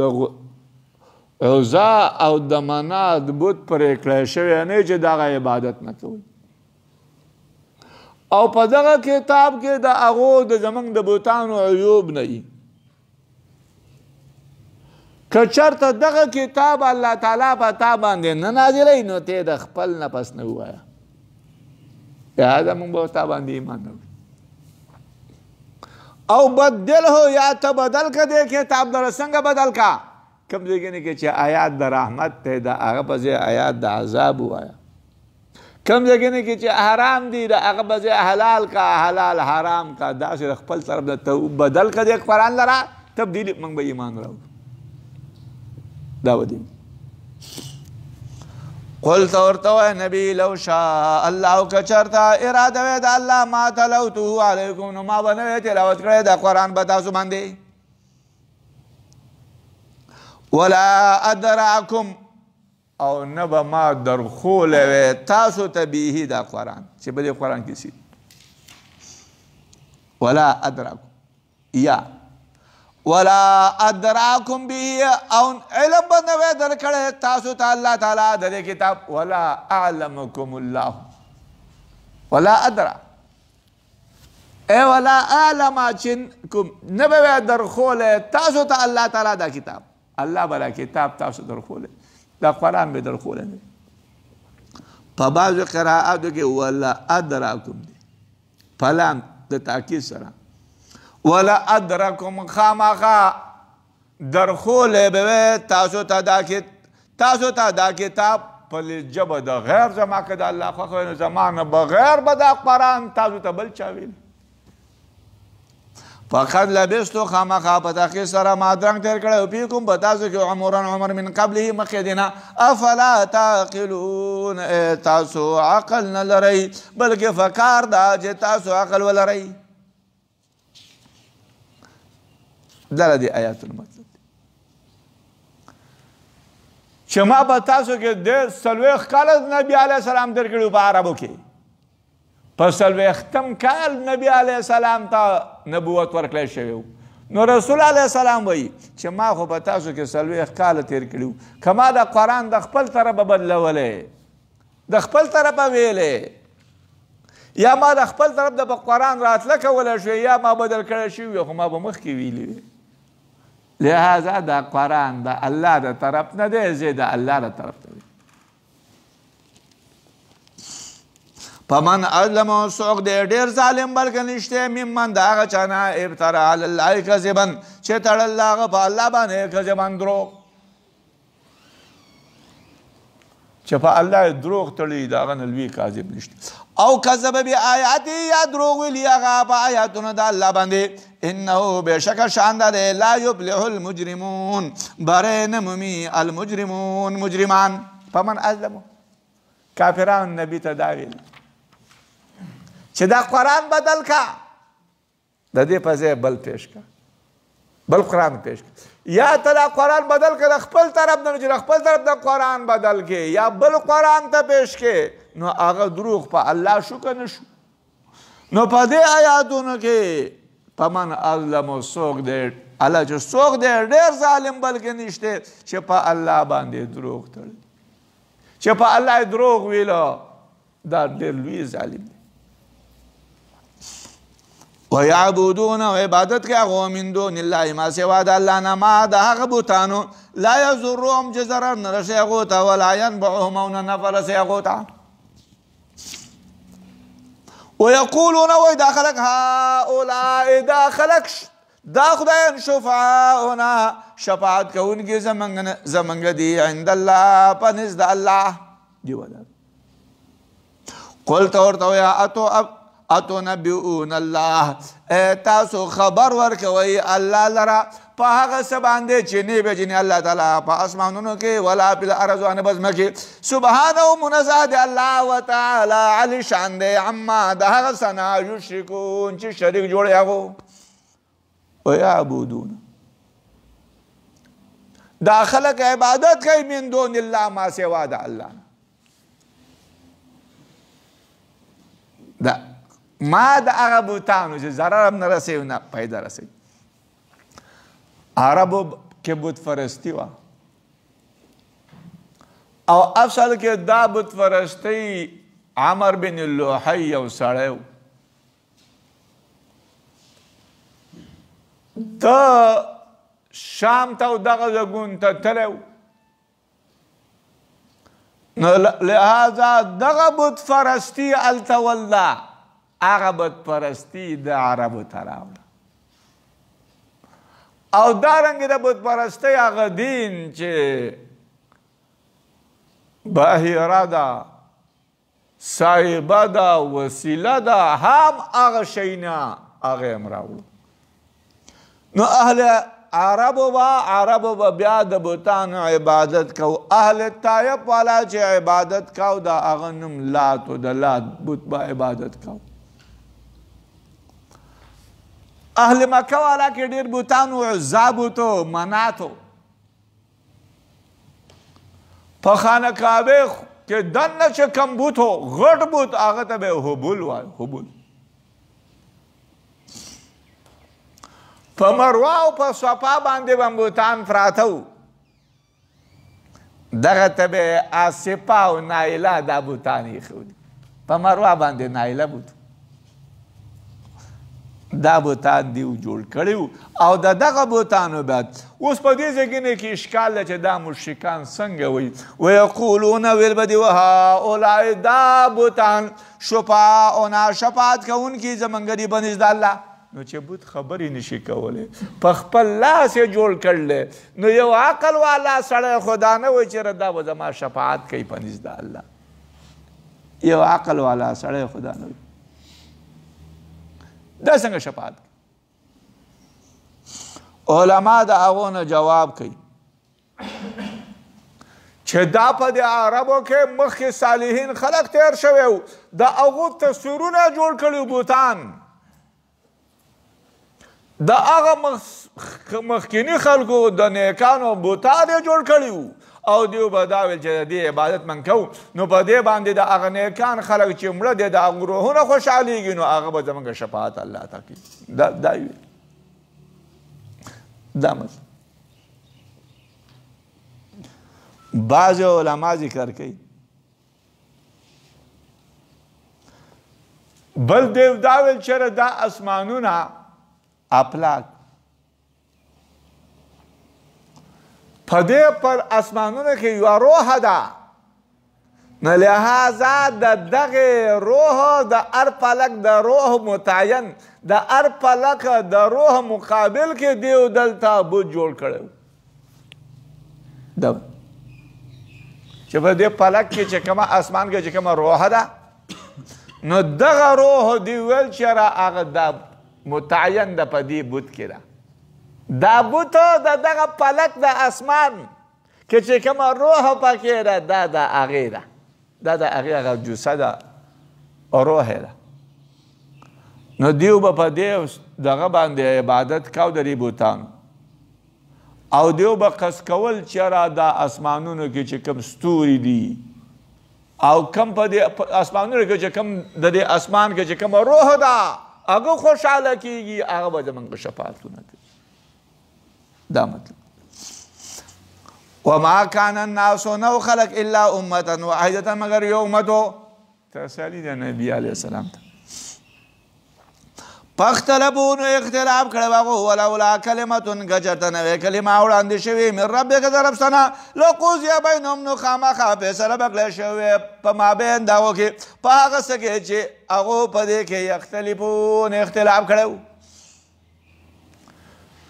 عزا او د منات بت پرې کړی شوی نه چې دغه عبادت نه کوي او په دغه کتاب کې د هغو د زموږ د بوتانو عیوب نه وي که چېرته دغه کتاب الله تعالی په تا باندې نه نازلوي نو ته د خپل نفس نه ووایه لهذا موږ به تا باندې ایمان نه او بدله یا ته بدل که دې کتاب لره څنګه بدل کا کوم ځای کې چې آیات د رحمت دی د هغه په ځای آیات د عذاب ووایه کوم ځای کې چې حرام دی د هغه په ځای حلال کا حلال حرام کا داسې د خپل طرف نه ته بدل که دې قرآن لره تبدیل موږ به ایمان راوړو دا ودی قل ورته نبی لو شاء الله که چرته اراده وی د الله ما تلوته علیکم نو ما به نه تلاوت کړی د قرآن په تاسو باندې ولا ادراکم او نه به ما درخولی وی تاسو ته بیهی دا قرآن چې په دې قرآن کې سي ولا ادراکم یا ولا ادراکم به او علم به نه وی درکړی تاسو ته الله تعالی د دې کتاب ولا اعلمکم الله ولا ادرا ای ولا اعلمکم نه به وی درخولی تاسو ته الله تعالی دا کتاب الله بلا کتاب تاسو درخولی دا قرآن به درخولی نه په بعضو قرائاتو کې ولا ادراکم دی پلان د تاکید سره ولا ادرکم خامخا درخولی به تاسو ته دا کتاب په ژبه د غیر زما که د الله خوښه وي نو زما نه بغیر به دا قرآن تاسو ته بل چا ویل فقد لبستو خامخا په تحقیق سره ما درنګ تېر کړی فیکم په تاسو کې عمر من قبله مخکې دې نه افلا تعقلون تاسو عقل نه لرئ بلکې فکار دا چې تاسو عقل ولرئ دا د آیاتو مطلب چې ما په تاسو کې د 40 کاله نبي علیه السلام درکړي په عربو کې په 40م کال نبی علیه السلام ته نبوت ورکړی شوی نو رسول علیه السلام وایي چې ما خو په تاسو کې 40 کاله تېر کړي که ما د قرآن د خپل طرفه بدلولی د خپل طرفه ویلی یا ما د خپل طرف د په قرآن راتله کولی شوی یا ما بدل کړی شوی خو ما به مخکې ویلي وي لہذا دا قرآن دا الله دا طرف نه دی زه د الله دا طرف ته فمن اظلم څوک دی ډېر ظالم بلکې نشته ممن د هغه چا نه ابترا علی الله کذبا چې تړل هغه په الله باندې کذبا دروغ چې په الله دروغ تړي د هغه نه لوی کاذب نشته او کذب بآیاته یا دروغ ویلي هغه په آیاتونو د الله باندې انه بېشکه شان دی لا یفلح المجرمون بری نه مومي المجرمون مجرمان فمن اظلم کافران نبي ته دا ویل چې دا قرآن بدل کا د دې په ځای بل پیش کا بل قرآن پیش کا یا ته دا قرآن بدل که د خپل طرف نه چې د خپل طرف د قرآن بدل کې یا بل قرآن ته پیش کې نو هغه دروغ په الله شو که نه شو نو په دې آیاتونو کې فمن اظلم څوک دی الله چې څوک دی ډېر ظالم بلکې نشته چې په الله باندې دروغ تړي چې په الله دروغ ویلو دا ډېر لوی ظالم دی ويعبدون وعبادت کې هغه من دون الله ما سوا د الله نه ما د هغه بوتانو لا یضرهم چې ضرر نه رسي هغو ته ولا ينفعهم او نه نفع رسي هغو ته ويقولون وای دا خلک هؤلاء دا خلک دا خدایان شفعاؤنا شفاعت کوونکي زمونږ دي عند الله په نزد الله دی ودا قل ته ورته وایه اتنبئون الله تاسو خبر ورکوئ الله لره په هغه څه باندې چې نه پېژني الله تعالی په اسمانونو کې ولا فی الارض او نه په ځمکه کې سبحانه منزه دی الله وتعالی علی شان دی عما د هغه څه نه یشرکون چې شریک جوړوي هغو ویعبدون دا خلق عبادت کوي من دون الله ما سوا د الله دا ما د هغه بوتانو چې ضرر هم نه رسوي نه پیدا رسوي. عربو کې بت پرستي وه او اصل کې دا بت پرستي عمر بن لوحی یو سړی و. ته شام ته او دغه ځګون ته تللی و، نو لهذا دغه بت پرستي هلته والله هغه بت پرستي د عربو ته راوړه او دارنګې د بت پرستۍ هغه دین چې بهیره ده، صاحبه ده، وسیله ده، هم هغه شی نه هغه هم راوړو. نو اهل عربو به بیا د بتانو عبادت کو. اهل طایف والا چې عبادت کو دا هغه نوم لات و د لات بت به عبادت کو. اهل مکه والا کې ډېر بتانو، عزا بتو، مناتو. په خانه کعبه کې دننه چې کم بت و غټ بت هغه ته به هبل وایي. هبل په مروه او په صفا باندې به بتان پراته و، دغه ته به آصفه او نایله دا بتان ایښودي. په مروه باندې نایله بت دا بوتان دیو جوړ کړي او د دغه بوتانو بعد اوس په دې ځای کې اشکال دی چې دا مشرکان څنګه وایي ویقولون ویل به دي وهؤلاء دا بوتان شفاعنا شفاعت کوونکي زموږ دي بنسبت الله. نو چې بت خبرې نشي کولی په خپل لاس یې جوړ کړلی نو یو عقل والا سړی خدا نه وایي چې دا به زما شفاعت کوي په نسبت الله. یو عقل والا سړی خدا نه وایي دا څنګه شفاعت. علما د هغو نه جواب کوي چې دا په د عربو کې مخکې صالحین خلق تیر شوی و، د هغو تصویرونه جوړ کړي بوتان، د هغه مخکیني خلکو د نیکانو بوتان یې جوړ کړي وو او دیو به دا ویل چې د دې عبادت من کوو نو په دې باندې د هغه نیکان خلک چې مړه دی د هغو روحونه خوشحالېږي نو هغه به زموږ شفاعت الله ته کوي. دا ویل دا مطلب. بعض علما ذکر کوي بل دیو دا ویل چې دا اسمانونه افلاک په دې پر اسمانونو کې یوه روح ده، نو لهذا د دغې روح د هر فلک د روح متعین د هر فلک د روح مقابل کې دیو دلته بت جوړ کړی و چې په دې فلک کې چې کومه اسمان کې چې کومه روح ده نو دغه روح دی ویل چې را هغه دا متعین ده په دې بت کې ده. دا بوتو د دغه فلک د اسمان کې چې کومه روح پکې ده دا د هغې ده، دا د هغې هغه جوسه ده روح ده. نو دیو به په دې دغه باندې عبادت کو د دې بوتانو او دیو به قصد کول چې را دا اسمانونو کې چې کوم ستوري دي او کم په دې اسمانونو کې چې کوم د دې اسمان کې چې کومه روح ده هغه خوشحاله کېږي هغه به زموږ شفاعتونه کوي. دا مطلب. وما كان الناس نو خلق الا امه واحده مگر یو امتو تسلی د نبی علیه السلام ته پختلبون اختلاف کړه واغو ولولا کلمه گجرته نوې کلمه وړاندې شوی من ربک طرفنا لقضی بینهم نو خامخا فیصله وکړل شوی په مابین داو کې په هغه څه کې چې هغه په دې کې یختلفون اختلاف کړو.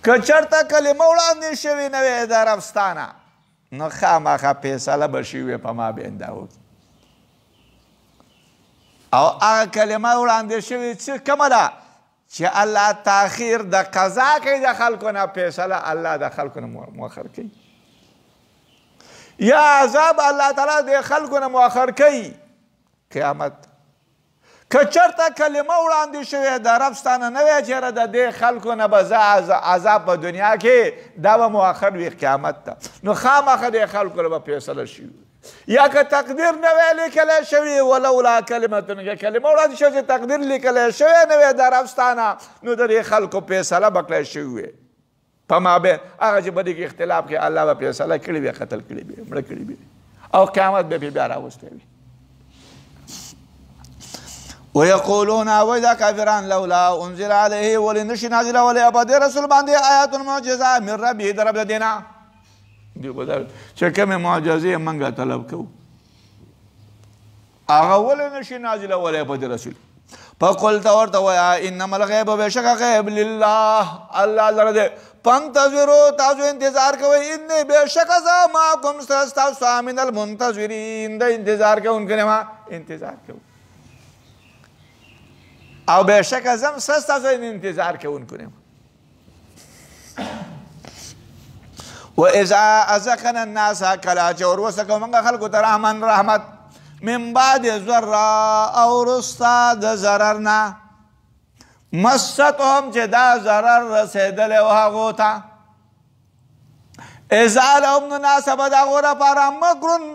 که چېرته کلمه وړاندې شوې نه وې د ربستانه نو خامخا فیصله به شوې په مابین داو کې او هغه کلمه وړاندې شوې چې کومه ده چې الله تاخیر د قضا کوي د خلکو نه فیصله الله د خلکو نه مؤخر کوي یا عذاب الله تعالی د خلکو نه مؤخر کوي قیامت. که چېرته کلمه وړاندې شوې د رب ستانه نه وی چېرې د دې خلکو نه به زه عذاب په دنیا کې دا به مؤخر وي قیامت ته نو خامخا دې خلکو له به فیصله شي یا که تقدیر نه وی لیکلی شوي ولولا کلمتون که کلمه وړاندې شوې چې تقدیر لیکلی شوی نه وی د رب ستانه نو د دې خلکو فیصله به کړی شوې وي په مابین هغه چې په دې کې اختلاف کې الله به فیصله کړې وي قتل کړي وي مړه کړي وي او قیامت به پرې بیا راوستی وي ويقولون وإذا كافران لولا أنزل عليه ولنشي نازل ولا أبدا رسول باندې آيات معجزة من ربه درب دینا دی بدل چې کومه معجزه منګه طلب کو هغه ولنشي نازل ولا أبدا رسول فقلت ورته ويا انما الغيب بشك غيب لله الله لرده فانتظروا تاسو انتظار کوئ ان بشک ذا معكم استاسوا من المنتظرين د انتظار کوونکو نه ما انتظار کوئ او بشک ازم سستاسو انتظار کوونکو نه و اذا ازقنا الناس کلا چور وسکو منګه خلکو ته رحمت من بعد ضراء او رستا د ضررنا مستهم چې دا ضرر رسېدلی و هغو ته اذا لهم الناس به د هغو لپاره مکرون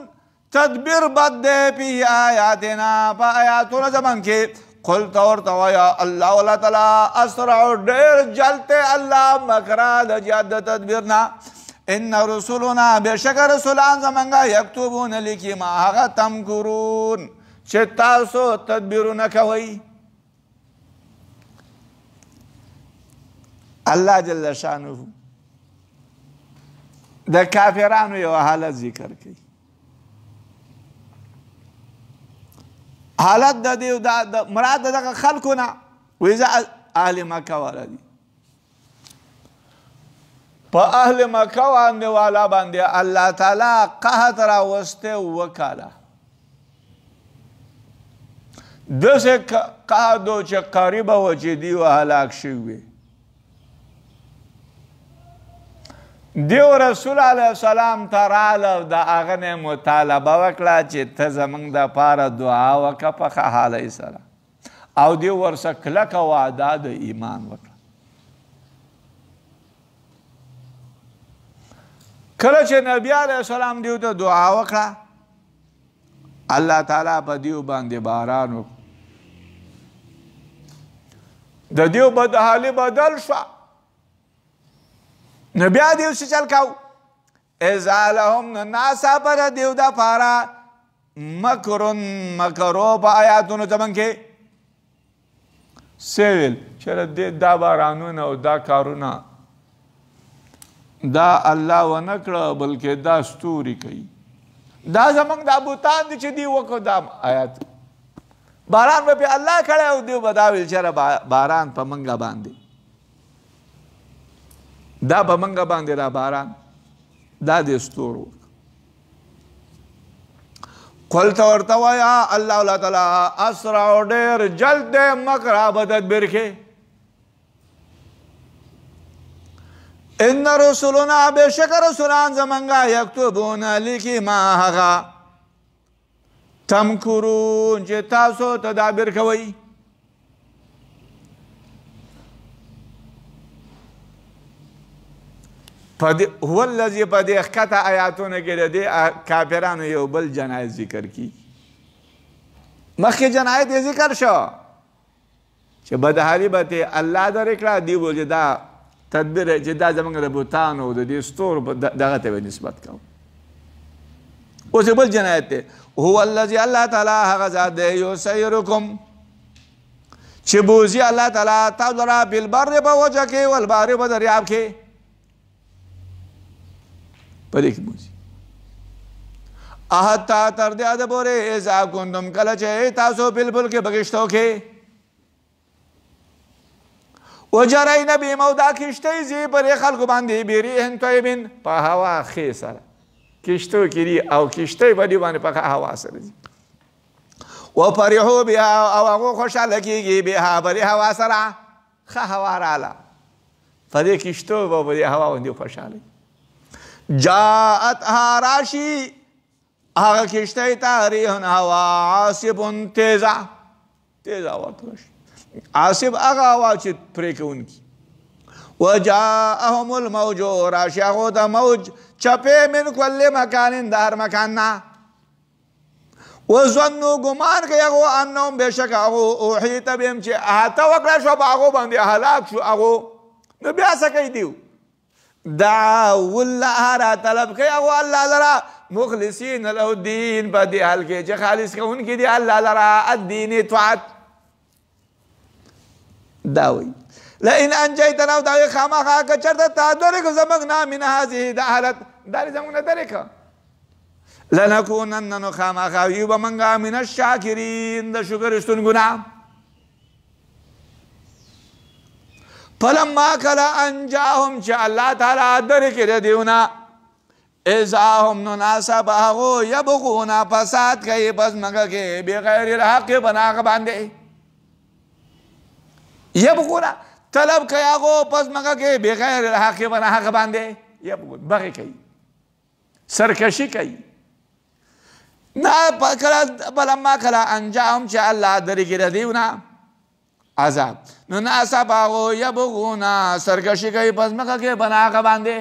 تدبیر بد دی فی آیاتنا په آیاتونو زمن کې قلت ورته وایه الله الله تعالی اسرع ډېر جلد الله مکره د جهاد د تدبیر نه ان رسولنا بشک رسولان زمونږه یکتبون لیکي ما هغه تمکرون چې تاسو تدبیرونه کوئ الله جل شانه د کافرانو یو حالت ذکر کوي حالت د دې مراد دغه خلکو نه وایي اهل مکه والا دي په اهل مکه باندې والا باندې الله تعالی قحط راوستی وکاله داسې قحط و چې قریبه و چې دیو هلاک شوي دیو رسول علیه السلام ته راله د هغه نه مطالبه وکړه چې ته زموږ دپاره دعا وکړه په ښه حالۍ سره او دیو ورسه کلکه وعده د ایمان وکړه کله چې نبی علیه السلام دیو ته دعا وکړه الله تعالی په دیو باندې باران وکړ د دیو بدحالي بدل شوه نو بیا دیو څه چل کو اذا لهم ناسا پر دیو دپاره مکرون مکرو په آیاتونو زمن کې څه ویل چې دا بارانونه او دا کارونه دا الله ونه کړه بلکې دا ستوري کوي دا زمونږ دا بوتان دي چې دی وکړو دا آیات باران به پې الله کړی او دیو به دا ویل چېره باران په منګه باندې دا په منګه باندې را باران دا د ستورو قلت ورته وایه الله تعالی اسرع ډېر جلد دی مکر به تدبیر کې ان رسولنا بشک رسولان زمونږه یکتبون لیکي ما هغه تمکرون چې تاسو تدابیر کوئ هو الذي په دې ښکته آیاتونو کې د دې کافرانو یو بل جنایت ذکر کی مخکې جنایت یې ذکر شو چې بدحالي به ته الله درې کړه دی بول چې دا تدبیر چې دا زمونږ د بوتانو او د دې ستورو دغه ته به نسبت کوو اوس یې بل جنایت دی هو الذي الله تعالی هغه ذات دی یسیرکم چې بوزي الله تعالی تاسو لره بالبر په وجه کې والبحر په دریاب کې په دې کې بوزي حتی تر دې حده پورې اذا کنتم کله چې تاسو بالفلک کې بغشتو کې وجرین بهم او دا کشتۍ ځي پرې خلکو باندې بریح طیب په هوا ښې سره کشتو کې دي او کشتۍ په دې باندې په ښه هوا سره ځي وفرحوا بها او هغو خوشحاله کېږي بها په دې هوا سره ښه هوا راله په دې کشتو به په دې هوا باندې خوشحاله جاءتها راشي هغه کشتۍ ته ریح هوا عاصف تیزه تیز آواز راشي عاصف هغه آواز چې پرې کوونکي وجاءهم الموج راشي هغو ته موج چپې من کل مکان د هر مکان نه وظنوا ګمان کوي هغو انهم بېشک هغو احیط بهم چې احاطه وکړه شوه په هغو باندې هلاک شو هغو نو بیا څه کوي دیو دعوا الله را طلب کوي هغو الله لره مخلصین له الدین په دې حال کې چې خالص کوونکي دي الله لره الدین طاعت دا وایي لئن انجیتنا او دا وایي خامخا که چېرته تا درې کړو زموږ نه من هذه د حالت دا دې زموږ نه درې کړه لنکونن نو خامخا یو به موږ من الشاکرین د شکر ایستونکو نه فلما کله ان جاءهم چې الله تعالی درې کړي د دیونه اذا هم نو ناڅاپه په هغو یبغونه فساد کوي په ځمکه کې بغیر الحق په ناغه باندې یبغونه طلب کوي هغو په ځمکه کې بغیر الحق په ناغه باندې یبغون بغي کوي سرکشي کوي نه فلما کله ان جاءهم چې الله درې کړي د دیونه عذاب نو ناڅاپه هغو یبغونه سرکشي کوي په ځمکه کې په ناغه باندې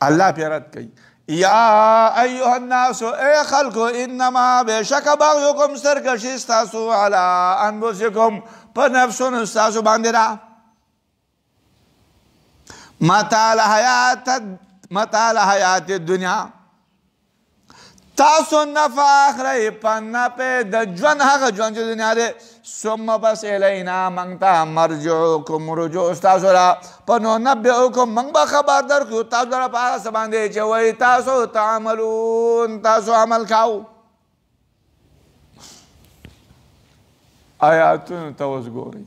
الله پیرت کوي یا ایها الناس اے خلقو انما بشک بغیکم سرکشی ستاسو علی انفسکم په نفسونو ستاسو باندې را متاع الحیات الدنیا تاسو نفع اخلی په نفع د ژوند هغه ژوند چې دنیا دی ثم بس الینا موږ ته مرجعکم رجوع ستاسو را په نو نبئکم موږ به خبر درکړو تاسو لره په هغه څه باندې چې وایي تاسو تعملون تاسو عمل کوو آیاتونو ته اوس ګورئ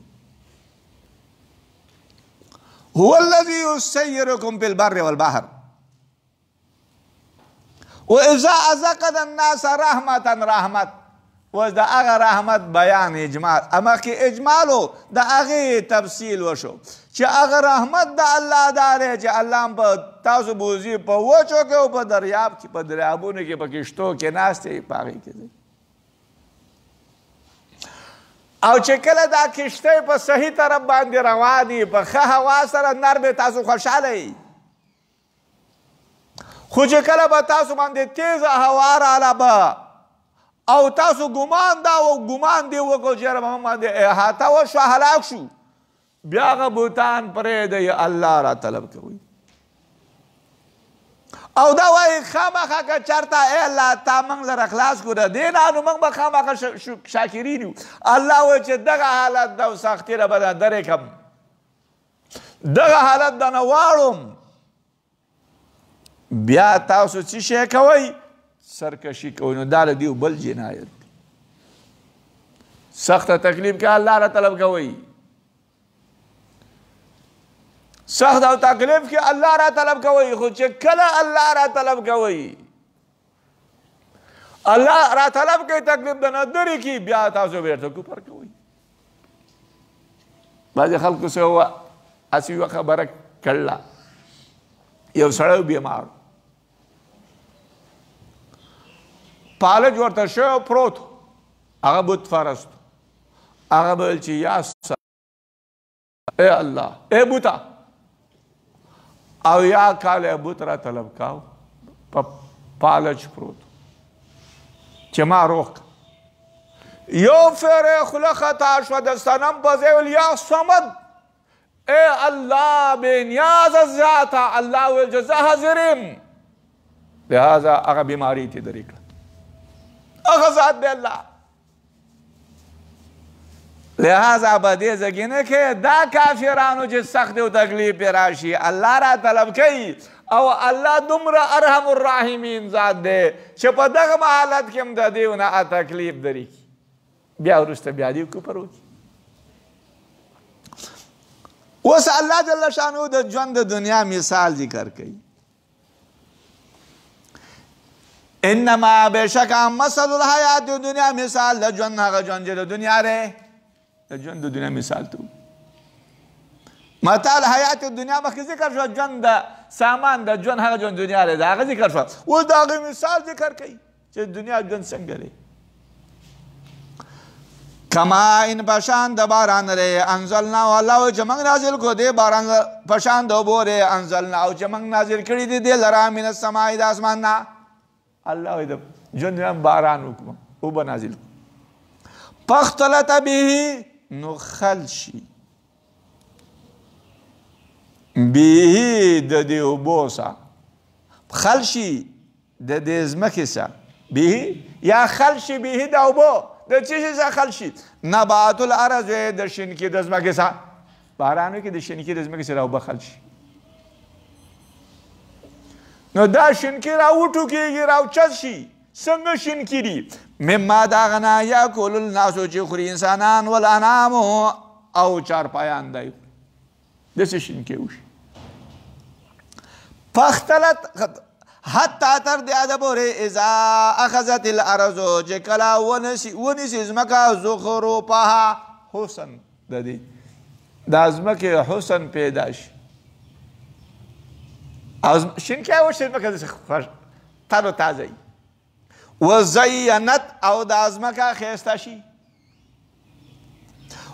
هو الذي يسيركم في البر والبحر واذا اذقنا الناس رحمت و د هغه رحمت بیان اجمال اما کې اجمالو د هغې تفصیل وشو چې هغه رحمت د الله دا دی چې الله په تاسو بوځي په وچو کې او په دریاب کې په دریابونو کې په کشتو کې ناست یې په هغې کې دی او چې کله دا کشتۍ په صحیح طرف باندې روانې په ښه هوا سره نرمې تاسو خوشحاله یئ خو چې کله به تاسو باندې تیزه هوا راله به او تاسو ګمان دا و ګمان دی وکړو چې یاره په موږ باندې احاطه وشوه هلاک شو بیا هغه بوتان پرېږدئ الله را طلب کوئ او دا وایي خامخا که چېرته ای الله تا موږ لره خلاص کړو د دې نه نو موږ به خامخا شاکرین یو الله وایي چې دغه حالت ده او سختي را به درې کړم دغه حالت ده نه واړم بیا تاسو څه شی کوئ سرکشي کوئ نو دا د دیو بل جنایت دی سخته تکلیف کې الله را طلب کوئ سخت او تکلیف کې الله را طلب کوئ خو چې کله الله را طلب کوئ الله را طلب کوي تکلیف د نه درې کي بیا تاسو بیرته کفر کوئ بعضې خلکو څه هسې یوه خبره کړله یو سړی بیمار پالج ورته شوی پروت هغه بت پرست هغه به ویل چې یا ای الله ای بوته او یا کاله بت را طلب کاو په پالج پروت چې ما روغ یو فیر خوله خطا شوه د صنم په ځای ویل یا صمد ای الله بې نیازه ذاته الله ویل چې زه حاضر یم لهذا هغه بیماري ترې لرې کړه هغه ذات دی الله لہذا به دې ځای نه کې دا کافرانو چې سخت او تکلیف پې راشي الله را طلب کوي او الله دومره ارحم الراحمین ذات دی چې په دغه حالت کې هم د دې نه تکلیف درې کړي بیا وروسته بیا دې کفر وکړي اوس الله جل شانو د ژوند د دنیا مثال ذکر کوي انما بشک مثل الحیات دنیا مثال د ژوند هغه ژوند چې د دنیا دی د ژوند د دنیا مثال ته متاع الحیات دنیا مخکې ذکر شو ژوند د سامان د ژوند هغه ژوند دنیا دی د هغه ذکر شو اوس د هغې مثال ذکر کوي چې دنیا ژوند څنګه دی کما ان پشان د باران ری انزلنا والله چې موږ نازل کو دی باران پشان د اوبو ری انزلنا او چې موږ نازل کړي دي د لرا من السماء د اسمان نه الله د ژوند باران وکړو اوبه نازل پختلط به نو خلشي به د دې اوبو سره خلشي د دې ځمکې سره به یا خلشي به د اوبو د څه شي څخه خلشي نبات الارض د شینکي د ځمکې سره بارانو کې د شینکي د ځمکې سره اوبه خلشي نو دا شینکي راوټو کېږي راوچت شي څنګه شینکي دي مما دا غنا یاکل الناس چې خوري انسانان والانعام او چارپایان دی داسې شینکي وشي فاختلط حتی تر دې د پورې اذا اخذت الارض چې کله ونیسي ځمکه زخرفها حسن د دې دا ځمکې حسن پیدا شي شینکي وشي ځمکه داسې تر و تازه وزینت او دا ځمکه ښایسته شي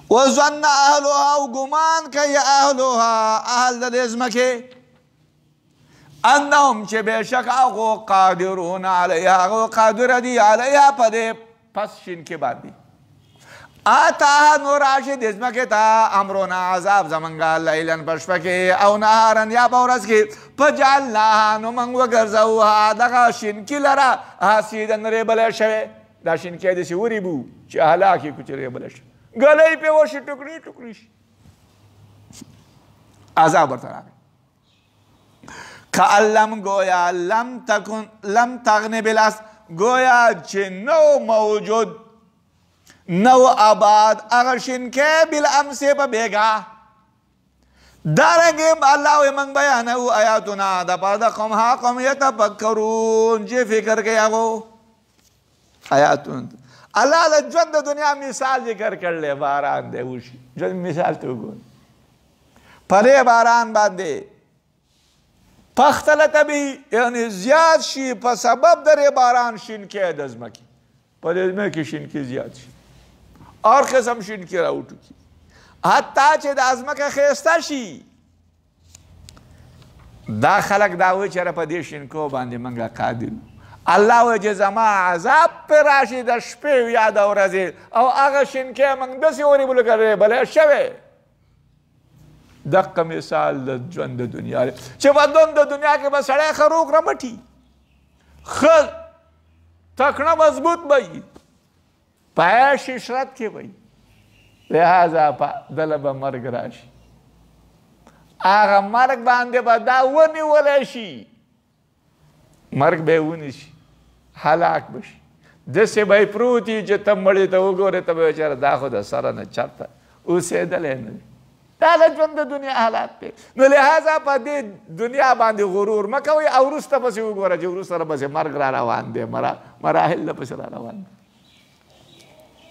وظن اهلها او ګمان کوي اهلها اهل د دې ځمکې انهم چې بېشک هغو قادرون علیها هغو قادره دي علیها په دې پس شینکي باندې آتاها نو راشي دې ځمکې ته امرونه عذاب زمونږه لیلن په شپه کې او نهارن یا په ورځ کې فجعلناها نو موږ وګرځوها دغه شینکي لره حصیدن ریبلی شوې دا شینکي داسې وریبو چې هلاک یې کړو چې ریبلی شي ګلی پرې وشي ټوکړي ټوکړي شي عذاب ورته راغی کعلم گویا لم تغن بالاس گویا چې نو موجود نو آباد اگر شینکې بالامس په بیګا دارنګې الله وی موږ بیانوو آیاتونه د پاره د قوم ها قوم یتفکرون چې فکر کوي هغو آیاتونه الله د ژوند د دنیا مثال ذکر کړلی باران دی وشي ژوند مثال ته وګورئ په دې باران باندې پختلط به یعنی زیاد شي په سبب د دې باران شینکې د ځمکې په دې ځمکې شینکې زیات شي هر قسم شینکې راوټوکي حتی چې د ځمکه ښایسته شي دا خلک دا وایي چې په دې شینکو باندې موږ قادر الله وایي چې زما عذاب پرې راشي د شپې یا د ورځې او هغه شینکې موږ داسې وریبلو که بلی شوې دقه مثال د ژوند د دنیا دی چې په ژوند د دنیا کې به سړی ښه روغ رمټي ښه تکړه مضبوط به وي په عیش عشرت کې به وي لہذا دله به مرګ راشي هغه مرګ باندې به دا ونیولی شي مرګ به یې ونیسي هلاک به شي داسې به یې پروت وي چې ته مړي ته وګورې ته به بیچاره دا خو د سره نه چرته اوسېدلی نه دی دا د ژوند د دنیا حالات دی نو لہذا په دې دنیا باندې غرور مه کوئ او وروسته پسې وګوره چې وروسته پسې مرګ را روان دی مراحل نه پسې را روان دی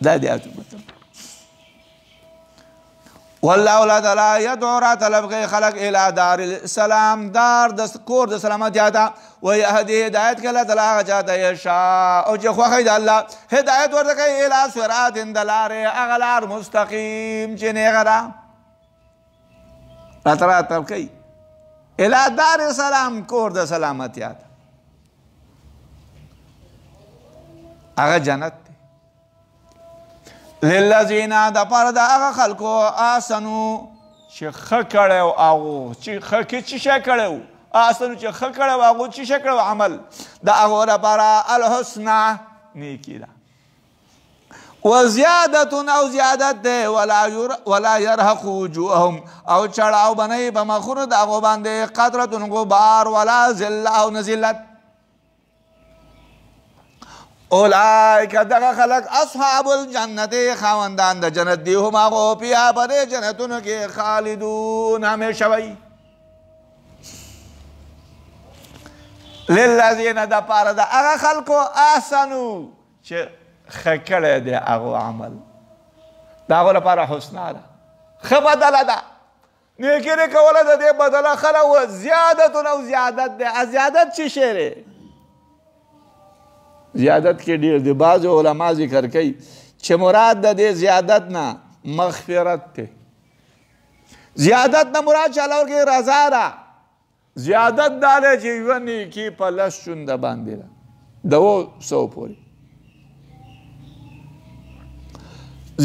دا د آیاتو مطلب والله الله تعالی یدعو را طلب کوي خلق الی دار السلام دار د کور د سلامتیا ته ویهدي هدایت کوي الله تعالی هغه چا ته یشاء او چې خوښه وي د الله هدایت ورته کوي الی صراط د لارې هغه لار مستقیم چې نیغه ده راته راطلب کوي الی دار السلام کور د سلامتیا ته هغه جنت للذین د پاره د هغه خلکو احسنو چې ښه کړی و هغو چې ښه کې څه شی کړی و احسنو چې ښه کړی و هغو څه شی کړی و عمل د هغو لپاره الحسنه نیکي ده وزیادتون او زیادت دی ولا یرهق وجوههم او چړاو به نه وي په مخونو د هغو باندې قطرتون غبار ولا ذله او نه ذلت اولئک دغه خلق اصحاب الجنت خاوندان د جنت دی هم هغو فیها په دې جنتونو کې خالدون همیشه وي للذین د پاره د هغه خلکو احسنو چې ښه کړی دی هغو عمل د هغو لپاره حسنه ده ښه بدله ده نیکي دې کوله د دې بدله ښه و زیادتون او زیادت دی زیادت څه شی دی زیادت کې ډېر دي. بعض علما ذکر کوي چې مراد د دې زیادت نه مغفرت دی. زیادت نه مراد چې الله ورکړي رضا ده. زیادت دا دی چې یوه نیکي په 10 چونده باندې ده د 200 پورې.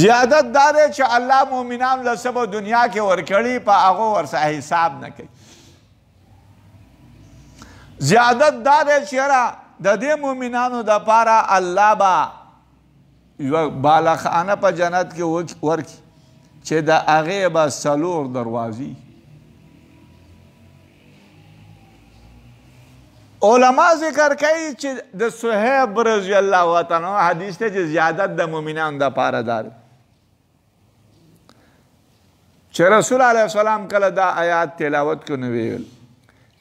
زیادت دا دی چې الله مؤمنانو له څه په دنیا کې ورکړي په هغو ورڅخه حساب نه کوي. زیادت دا دی چې یاره د دې مؤمنانو دپاره الله به یوه بالخانه په جنت کې ورکړي چې د هغې به 4 دروازې. علما ذکر کوي چې د صہیب رضی الله تعالی حدیث ته چې زیادت د مؤمنانو دپاره ده چې رسول علیه السلام کله دا آیات تلاوت کو نو ویل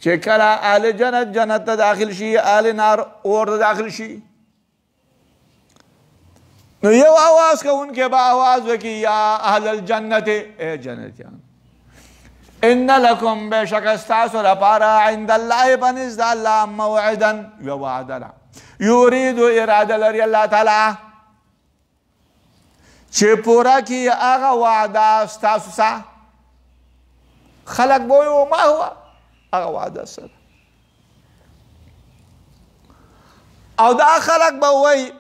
چې کله اهل جنت جنت ته داخل شي اهل نار اور ته داخل شي نو یو آواز کوونکی به آواز وکړي یا اهل الجنت ای جنتیان ان لکم بشک استاسو لپاره عند الله بنزد الله موعدا یو وعده ده یرید اراده لري الله تعالی چې پورا کړي هغه وعده ستاسو سره. خلق به وایي ما هو هغه وعده سره او دا خلق به وایي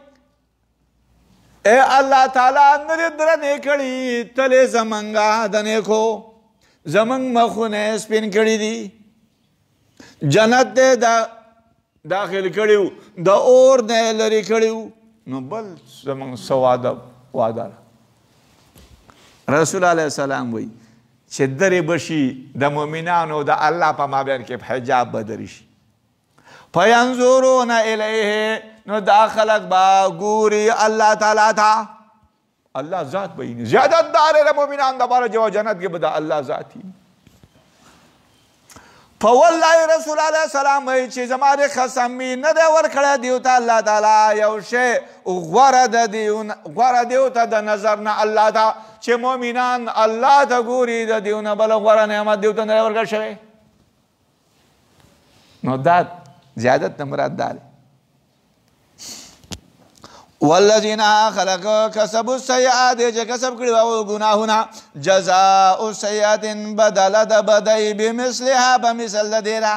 ای الله تعالی نه دې درنې کړي تلې زمونږه د نیکو زمونږ مخونه سپین کړي دي جنت دې داخل کړي د اور نه لرې کړي نو بل زمونږ څه وعده رسول علیه السلام وایي چې درې بشي د مؤمنانو د الله په مابین کې حجاب به درې شي فینظرون الیه نو دا خلق با ګوري الله تعالی ته الله ذات به یې زیادت دار د مؤمنانو دپاره چې جنت کې به د الله ذات وي. فوالله رسول علیه السلام وایي چې زما د قسم مې نه دی ورکړی دیو ته الله تعالی یو شی غوره دیو ته د نظر نه الله ته چې مؤمنان الله ته ګوري د دیو نه بل غوره نعمت دیو ته نه دی ورکړل شوی. نو دا زیادت نه مراد دا دی. والذین خلقوا کسبوا السیئات چې کسب کړي وو ګناهونه جزاء السیئات بدل د بدی بمثلها بمثل د دیره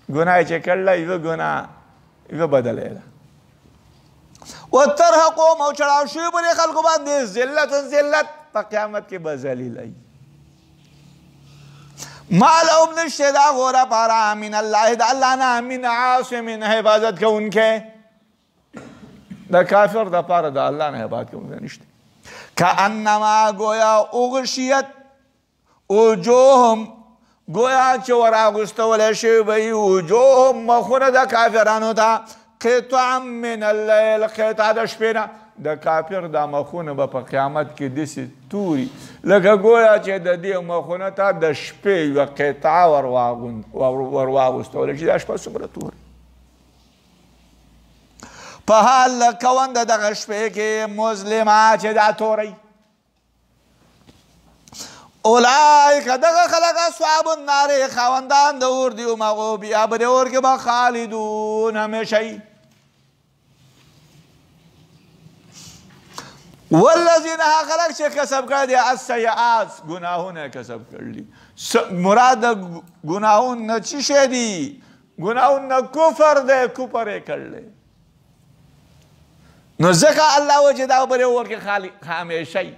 ګناه چې کړله یوه ګناه یوه بدله ده وترهقهم او چړاو شوي به دې خلکو باندې ذلت په قیامت کې به ذلیل وي. ما لهم نشته د هغو لپاره من الله د الله نه من عاصم حفاظت کوونکی د کافر دپاره د الله نه حفاظت کوونکی نشته. کانما گویا اغشیت وجوههم گویا چې وراغوستولی شوي به وي وجوههم مخونه د کافرانو ته قطعا من اللیل قطعه د شپې نه د کافر دا مخونه به په قیامت کې داسې توري لکه گویا چې د دې مخونه ته د شپې یوه قطعه ورواغوستولی شي دا شپه څومره توري په حال کوند دغه شپې کې مظلمه چې دا توری اولئک دغه خلک اصحاب النار خاوندان د اور دي او مغو بیا به د اور کې به خالدون همیشه وي. والذین هغه خلک چې کسب کړي دي السیئات ګناهونه کسب کړي مراد د ګناهونو نه څه شی دي ګناهونو نه کفر دی کفر یې کړلی نو ځکه الله وایي چې دا به د اور کې همیشه وي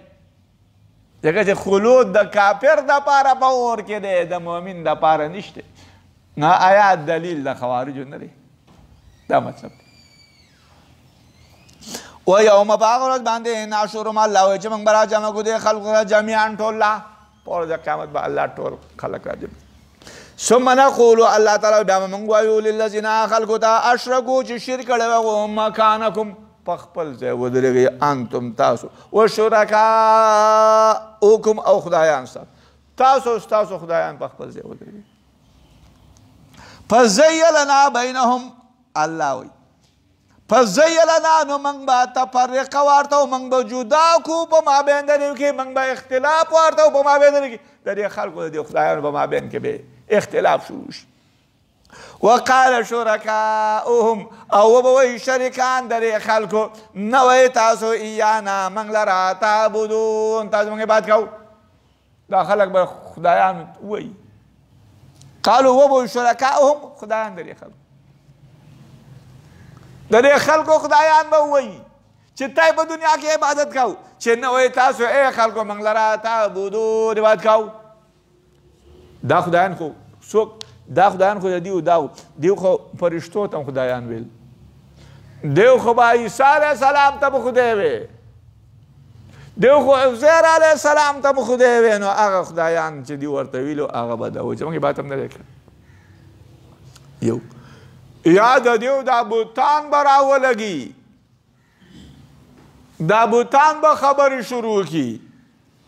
ځکه چې خلود د کافر دپاره په اور کې دی د مؤمن دپاره نشته. نه آیات دلیل د خوارجو نه دی دا مطلب دی. و یوم په هغه ورځ باندې نحشرهم الله وایي چې موږ به راجمع کړو دې خلکو را جمیعا ټوله په ورځ د قیامت به الله ټول خلک راجمع ثم نقول الله تعالی بیا به موږ وایو للذین خلکو ته اشرکو چې شرک کړی وو مکانکم په خپل ځای ودرېږئ انتم تاسو و شرکاؤکم او خدایان تاسو ستاسو خدایان په خپل ځای ودرېږئ. فزیلنا بینهم الله وایي فزیلنا نو موږ به تفرقه ورته او موږ به جدا کړو په مابین د دې کې موږ به اختلاف ورته او په مابین د دې کې د دې خلکو د دې خدایانو په مابین کې به اختلاف شروع شي. وقال شرکاؤهم او وبوی شرکان در خلکو نوی تاسو ایانا منگ لرا تعبدون تاسو منگ بات کهو دا خلق بر خدایان وی قالو وبوی شرکاؤهم خدایان در خلکو در خلکو خدایان با وی چه تای په دنیا کې عبادت کهو چه نوی تاسو ای خلکو منگ لرا تعبدون بات کهو دا خدایان خو سوک دا خدایان خو دیو خو فرشتو تم خدایان ویل دیو خو با عیسی علیہ السلام تم خدای وی دیو خو عزیر علیہ السلام تم خدای وی نو هغه خدایان چې دیو ورته ویلو هغه به دا و چې موږ بات هم نه کړ یو یاد دیو دا بوتان براو لګي دا بوتان به خبرې شروع کی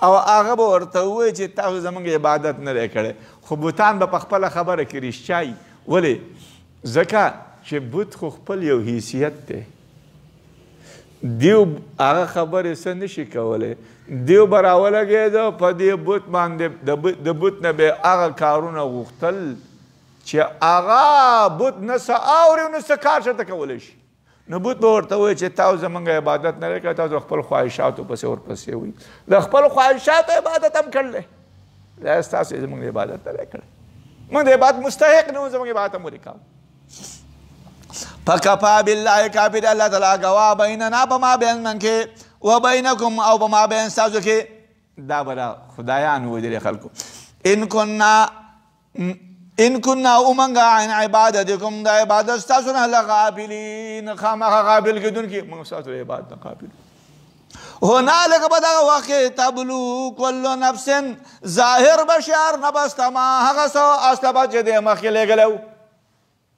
او هغه به ورته ووایي چې تاسو زموږ عبادت نه دی کړی خو بوتان به په خپله خبره کې رښتیا ولې ځکه چې بوت خو خپل یو حیثیت دی دیو هغه خبرې څه نشي کولی دیو به راولګېده په دې بوت باندې د بوت نه به هغه کارونه غوښتل چې هغه بوت نه څه اوري او نه څه کار شرته کولی شي نو بوت به ورته وایي چې تاسو زموږ عبادت نه دی کړی تاسو خپل خواهشاتو پسې ورپسې وي د خپل خواهشاتو عبادت هم کړلی دا ستاسو زموږ د عبادت نه دی کړی موږ د عبادت مستحق نه وو زموږ عبادت هم ولې کوو فکفا بالله کافي دی الله تعالی ګواه بیننا په مابین من کې و بینکم او په مابین ستاسو کې دا به خدایان وو د خلکو ان كنا امنگا عن عبادتكم دا عبادت ستاسو نه لغافلین خامخا غافل کېدونکي موږ ستاسو د عبادت نه غافل هنالک په دغه وخت کې تبلو کل نفس ظاهر بشر نبست ما هغه څه اصله به چې دی مخکې لېږلی و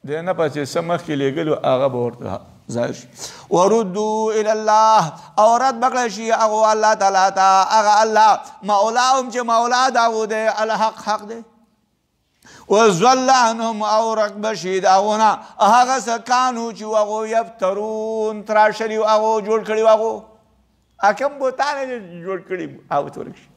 دی نه په چې څه مخکې لېږلي و هغه به ورته ظاهر شي وردو الی الله او رد بکړی شي هغه الله تعالی ته هغه الله مولاهم چې مولا د هغو دی الحق حق دی وزول عنهم او رقب شید اغونا هغه سکانو چې هغو یفترون تراشلي و هغو جوړ کړي و هغو کوم بوتان یې جوړ کړي هغو ته ورک شي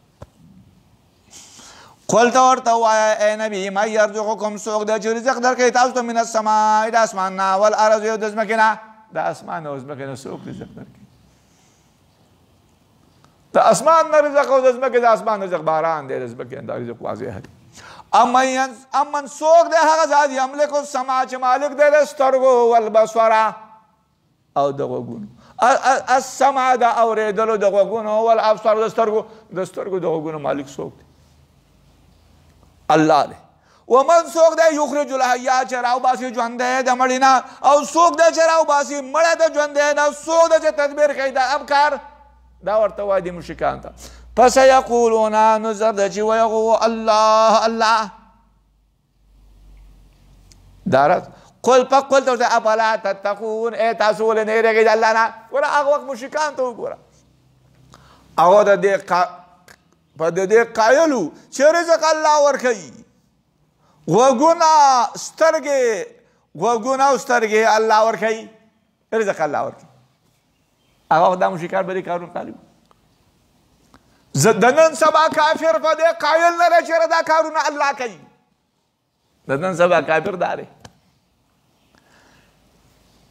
قل ته ورته ووایه ای نبي من یرزقکم څوک دی چې رزق درکوي تاسو ته من السماء د اسمان نه والارض او د ځمکې نه د اسمان او ځمکې نه څوک رزق درکوي د اسمان نه رزق او د ځمکې د اسمان رزق باران دی د ځمکې دا رزق واضح دی امن څوک دی هغه ذات یملک السماع چې مالک دی د سترګو والبصر او د غوږونو السمع د اورېدلو د غوږونو والابصر د سترګو د غوږونو مالک څوک دی الله دی ومن څوک دی یخرج الحی چې راوباسي ژوندی د مړي نه او څوک دی چې راوباسي مړی د ژوندی نه څوک دی چې تدبیر کوي د ابکار دا ورته وایي د مشرکانو ته فسيقولون نزر د چې ویغو الله الله دارت قل فقل ته افلا تتقون ای تاسو ولې نه یېرېږئ د الله نه ګوره هغه وخت مشرکانو ته وګوره هغه په د دې قایلو چې رزق الله ورکوي غوږونه او سترګې الله ورکوي رزق الله ورکوي هغه وخت دا مشرکان به دې کارونه کوي د نن سبا کافر په دې قایل نه دی چې دا کارونه الله کوي د نن سبا کافر دا دی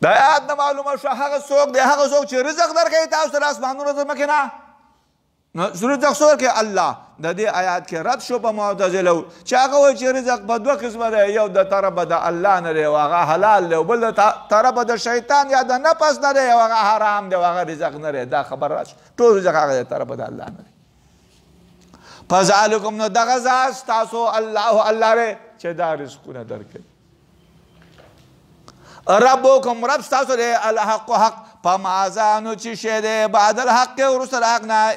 د آیات نه معلومه شوه هغه څوک دی هغه څوک چې رزق درکوي تاسو ته د اسمانونو د ځمکې نه نو رزق څوک ورکوي الله د دې آیات کې رد شو په معتزلو چې هغه وایي چې رزق په دوه قسمه دی یو د طرفه د الله نه دی او هغه حلال دی او بل د طرفه د شیطان یا د نفس نه دی او هغه حرام دی او هغه رزق نه دی دا خبر راشي ټول رزق هغه د طرفه د الله نه دی فذلکم نو دغه ذات ستاسو الله دی چې دا رزقونه درکوي ربکم رب ستاسو دی الحق حق فماذا نو چې شی دی بعد الحق وروسته د حق نه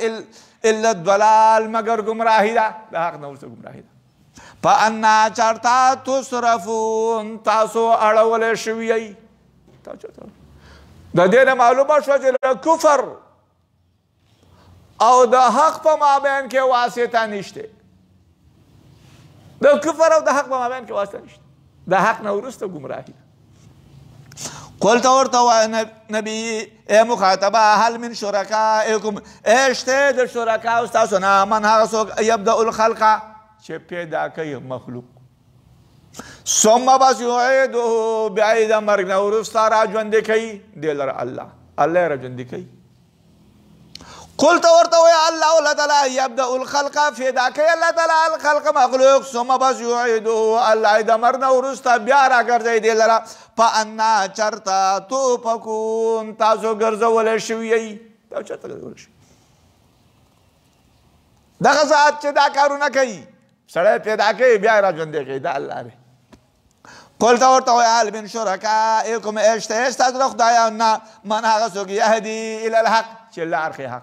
الا الضلال مگر گمراهي ده د حق نه وروسته گمراهي ده فانا چرتا تصرفون تاسو اړولی شوي یئ د دې نه معلومه شوه چې د کفر او د حق په مابین کې واسطه نشته د کفر او د حق په مابین کې واسطه نشته د حق نه وروسته گمراهي قل ته ورته وایه نبي ای مخاطبه هل من شرکائکم شته د شرکاو ستاسو نه من هغه څوک یبدأ الخلقه چې پیدا کوي مخلوق ثم بس یعیده بیا یې د مرګ نه وروسته را ژوندې کوي دې لره الله یې را ژوندې کوي. قل ته ورته وایه الله تعالی یبدأ الخلق پیدا کوي الله تعالی الخلق مخلوق ثم بس یعیده الله یې د مرګ نه وروسته بیا راګرځوي دې لره فانا چرته توفکون تاسو ګرځولی شوي یئ تاسو چېرته ګرځولی شوي دغه ذات چې دا کارونه کوي سړی پیدا کوي بیا یې را ژوندی کوي دا الله دی. قل ته ورته وایه هل من شرکائکم شته ستاسو د خدایانو نه من هغه څوک یهدي الی الحق چې لار ښیي حق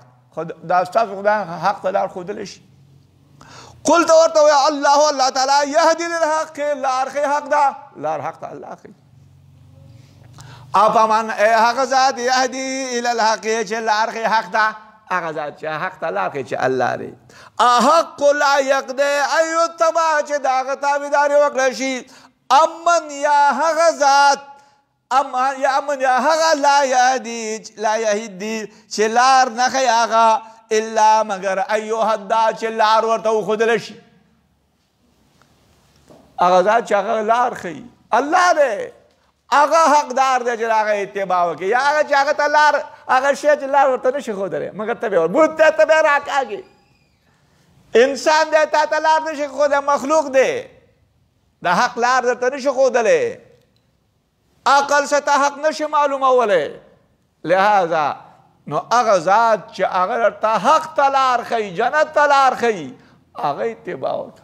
دا ستاسو خدای حق ته لار ښودلی شي. قل ته ورته وایه الله تعالی یهدي للحق لار ښیي حق ده لار حق ته الله ښیي. افمن هغه ذات یهدي الی الحق چې لار ښیي حق ده هغه ذات چې حق ته لار ښیي چې الله دی احق لایق دی ان یتبع چې د هغه تابعداري وکړی شي امن یا هغه ذات امن یا هغه لا یهدي چې لار نه ښیي هغه الا مگر ان یهدی چې لار ورته وښودلی شي هغه ذات چې هغه لار ښیي الله دی هغه حقدار دی چې د هغه اتباع وکړي یا هغه چې هغه ته لار هغه شی چې لار ورته نشي ښودلی مګر ته به بوت ته ته به راکاږې انسان دی تا ته لار نشي ښودلی مخلوق دی د حق لار درته نشي ښودلی عقل څه ته حق نشي معلومولی لهذا نو هغه ذات چې هغه درته حق ته لار ښیي جنت ته لار ښیي هغه اتباع وکړه.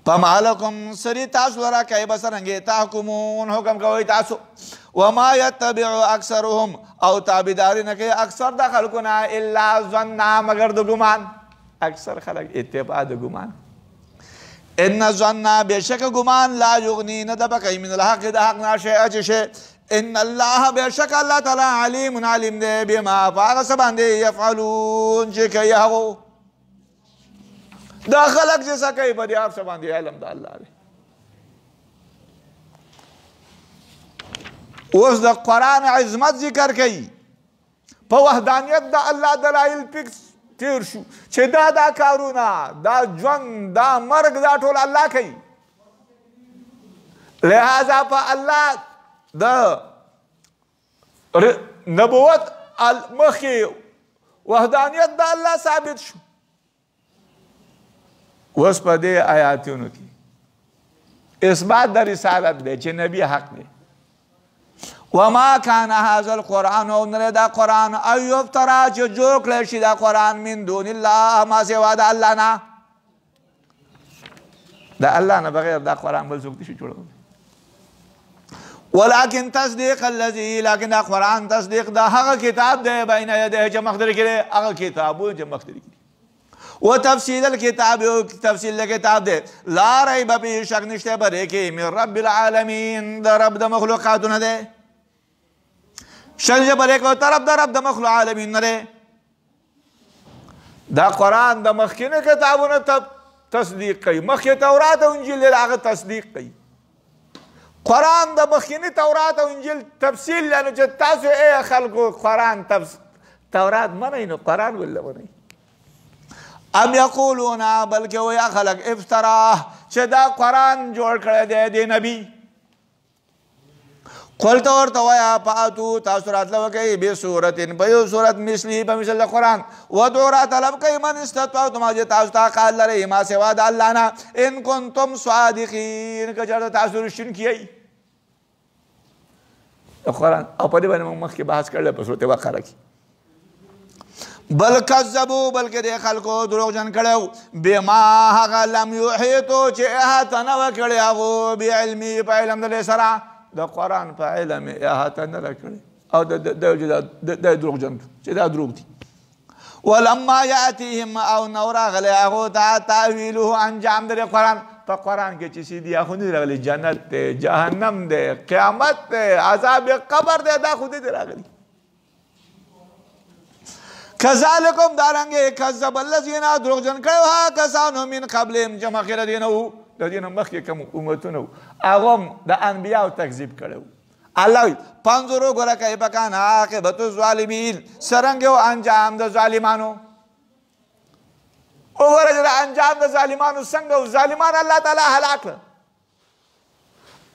فما لکم سری تاسو لره کیف څرنګې تحکمون حکم کوئ تاسو وما یتبع اکثرهم او تابعداري نه کوي اکثر د خلکو نه الا ظنا مگر د ګمان اکثر خلک اتباع د ګمان ان ظن بشک ګمان لا یغنی نه دبکوي من الحق د حق نه شیئا چې شی ان الله بشک الله تعالی علیم علیم دی بما هغه څه باندې یفعلون چې کوي هغو دا خلق چې څه کوي په دې هر څه باندې علم د الله دی. اوس د قرآن عظمت ذکر کوي په وحدانیت د الله دلایل فکس تیر شو چې دا کارونه دا ژوند دا مرګ دا ټول الله کوي لہذا په الله د نبوت مخکې وحدانیت د الله ثابت شو. اوس په دې آیاتونو کې اثبات د رسالت دی چې نبی حق دی. وما كان هذا القرآن او نه دا قرآن او یفترا چې جوړ کړی شي دا قرآن من دون الله ما سوا د الله نه د الله نه بغیر دا قرآن بل څوک نشي جوړولی ولكن تصديق الذي لكن دا قرآن تصدیق دا هغه کتاب دی بین یدیه چې مخکې کړی هغه کتابونه چې مخکې کړي و تفصیل الکتاب تفصیل کتاب دی لا ریب فیه شک نشته بری کې من رب العالمین د رب د مخلوقاتو نه دی شک بری کې طرف د رب د مخلوق عالمین نه دی. دا قرآن د مخکینه کتابونه تصدیق کوي مخکې تورات او انجیل هغه تصدیق کوي قرآن د مخکینه تورات او انجیل تفصیل لانه چې تاسو ای خلکو قرآن تورات منئ نو قرآن ولې منئ ام یقولون بلکې ویا خلق افتراه چې دا قرآن جوړ کړی دی د نبی قل ته ورته وایه فاتو تاسو راتله وکئ بصورتن په یو صورت مثلي په مثل د قرآن ودعو راطلب کوئ من استطعتم چې تاسو طاقت لرئ ما سوا د الله نه ان کنتم صادقین که چېرته تاسو رښتونکي یئ د قرآن او په دې باندې موږ مخکې بحث کړلی په صورت بقره کې بل کذبو بلکې د خلکو دروغجن کړی بما هغه لم یحیطو چې احاطه نه وه کړې هغو بعلمي په علم د دې سره د قرآن په علم احاطه نه ده کړې او دا دروغجن چې دا دروغ دي ولما یأتیهم او نو راغلی هغو ته تأویله انجام د قرآن په قرآن کې چې څه دي خو نه دي راغلي جنت دی جهنم دی قیامت دی عذاب قبر دی دا خو نه دي راغلي کذالکم دارنګې کذب الذین دروغجن کړي ها کسانو من قبلهم چې مخکې د دې نه وو د دې نه مخکې کوم امتونه وو هغه هم د انبیاو تکذیب کړی وو الله وایي فانظروا ګوره کیف کان عاقبة الظالمین څرنګه و انجام د ظالمانو وګوره چې د انجام د ظالمانو څنګه و. ظالمان الله تعالی هلاک کړه.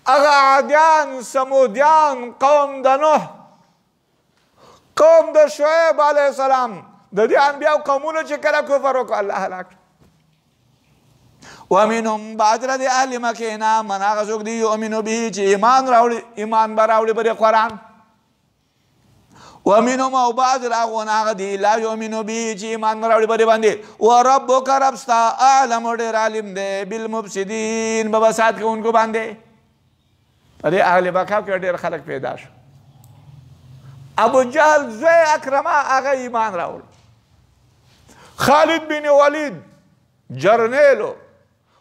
هغه عادیان، سمودیان، قوم د نوح، قوم د شعیب علیه السلام، د دې انبیاء قومونو چې کله کفر وکړ الله هلاک کړه. ومنهم بعض د اهل مکې نه من هغه څوک دي یؤمنو به چې ایمان به راوړي پر قرآن. ومنهم او بعض د هغو نه هغه دي لا یؤمنو به چې ایمان به راوړي پر باندې. وربک رب ستا اعلم ډېر عالم دی بالمفسدین په فساد کوونکو باندې. په دې اهل مکه کې ډېر خلک پیدا شو. ابو جهل زوی اکرمه هغه ایمان راوړ. خالد بن ولید جرنیلو،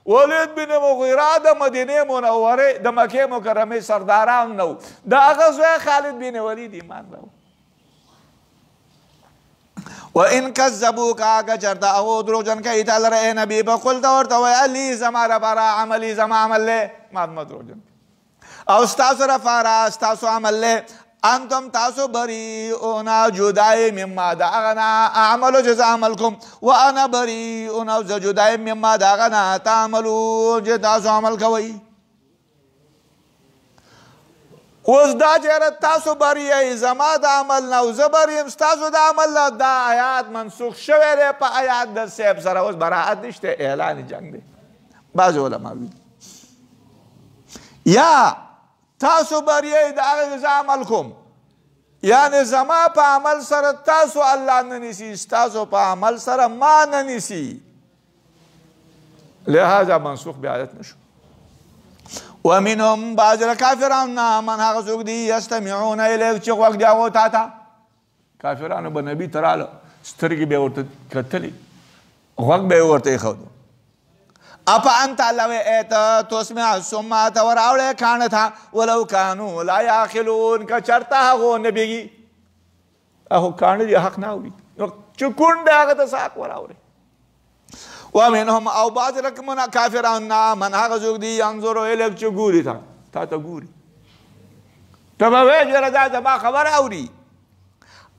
ولید بن مغیره د مدینې منورې د مکې مکرمې سرداران نو، د هغه زوی خالد بن ولید ایمان راوړ. وان کذبوکا که چرته هغو دروغجن کوي تا لره ای نبي فقل ته ورته وایه علی زما لپاره عملي زما عمل دی ما دروغجن او ستاسو لپاره ستاسو عمل دی. انتم تاسو بریئون جدای مما د هغه نه اعملو چې زه عمل کوم وانا بریئون او زه جدای مما د هغه نه تعملون چې تاسو عمل کوئ. اوس دا چېرې تاسو بریئ زما د عمل نه او زه بریم ستاسو د عمل نه، دا آیات منسوخ شوی دی په آیات د صیب سره. اوس براعت نشته، اعلان جنګ دی. بعضې علما وي یا تاسو بریئ د هغه زه عمل کوم، یعنې زما په عمل سره تاسو الله نه نیسي، ستاسو په عمل سره ما نه نیسي، لہذا منسوخ بیا آیت نشو. ومنهم بعض د کافرانو نه من هغه څوک دي یستمعون الیک چې غوږ دي هغو تا ته. کافرانو به نبي ته راله، سترګې به یې ورته کتلې، غوږ به یې ورته ایښودو. اپا انت الله وی ایتا تسمع ثم ته وراوړې کاڼه ته ولو کانو لا یعقلون که چرته هغو نه بیږي، هغو کاڼه دي حق نه اوري نو چې کونډ هغه ته څه حق وراوړې. ومنهم او بعض رقمونه کافران نه من هغه څوک دي ینظرو الیک چې ګوري تا ته ګوري، ته به وایې یاره دا زما خبره اوري.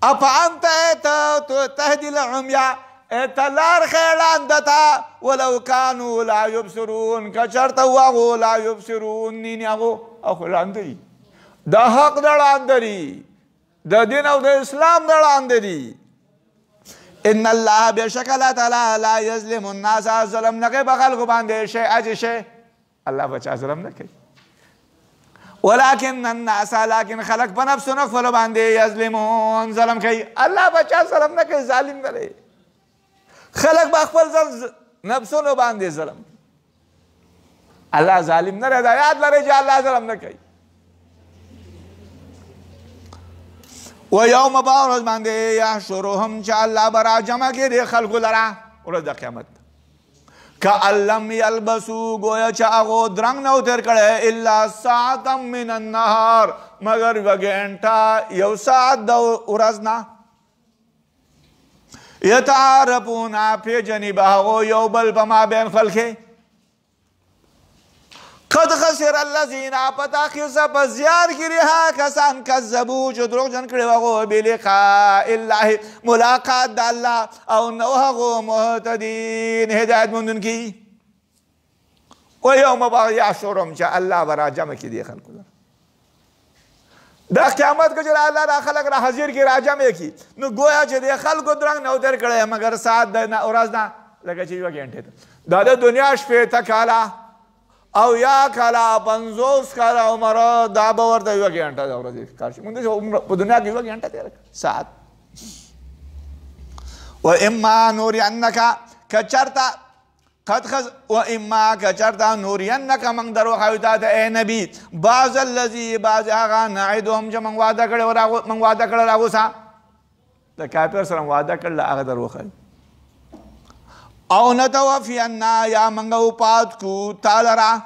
اپا انت ایتا تهدي العمیا ایتا لار خیلان دتا ولو کانو لا یبصرون که چرته هغو لا یبصرون نینی هغو او خو ړانده دي، د حق د ړانده دي، د دین او د اسلام د ړانده دي. ان الله بشک الله تعالی لا یظلم الناس ظلم نه کوي په خلکو باندې شیئا چې شی، الله به چا ظلم نه کوي. ولكن الناس لكن خلق په نفسونو خپلو باندې یظلمون ظلم کوي. الله به چا ظلم نه کوي، ظالم نه دی. خلق به خپل نفسونو باندې ظلم، الله ظالم نه دی. دا یاد لرئ چې الله ظلم نه کوي. و یوم په ورځ باندې یحشرهم چې الله به راجمع کړي دې خلکو لره ورځ د قیامت. کأن لم یلبسو گویا چې هغو درنګ نه و تېر کړی الا ساعتا من النهار مگر یوه ګنټه یو ساعت د ورځ نه. یتعارفون پیژني به هغو یو بل په مابین خپل کې. قد خسر الذین په تحقیق سره په زیان کې هغه کسان کذبو چې دروغجن کړي هغو بلقاء الله ملاقات د الله او نه هغو مهتدین هدایت موندونکي. و یوم یحشرهم چې الله به راجمع کړي دې خلکو لره. دا قیامت کې چې الله دا خلک را حاضر کړي راجمع کړي نو ګویا چې دې خلکو درنګ نه و تېر کړی مګر ساعت د ورځ نه لکه چې یوه ګنټې ده. دا د دنیا شپېته کاله او یا کاله 50 کاله عمره دا به ورته یوه ګنټه د ورځې کار شي. موږ په دنیا کې یوه ګنټه تېره ساعت. و اما نورینک که چرته و اما که چرته نورینک موږ در وښیو تا ته ای نبي بعض الذي بعض هغه نعدهم چې موږ واده کړی هغو سره د کافر سره واده کړل هغه در وښیو. او نتوفینا یا موږ وفات کو تا لره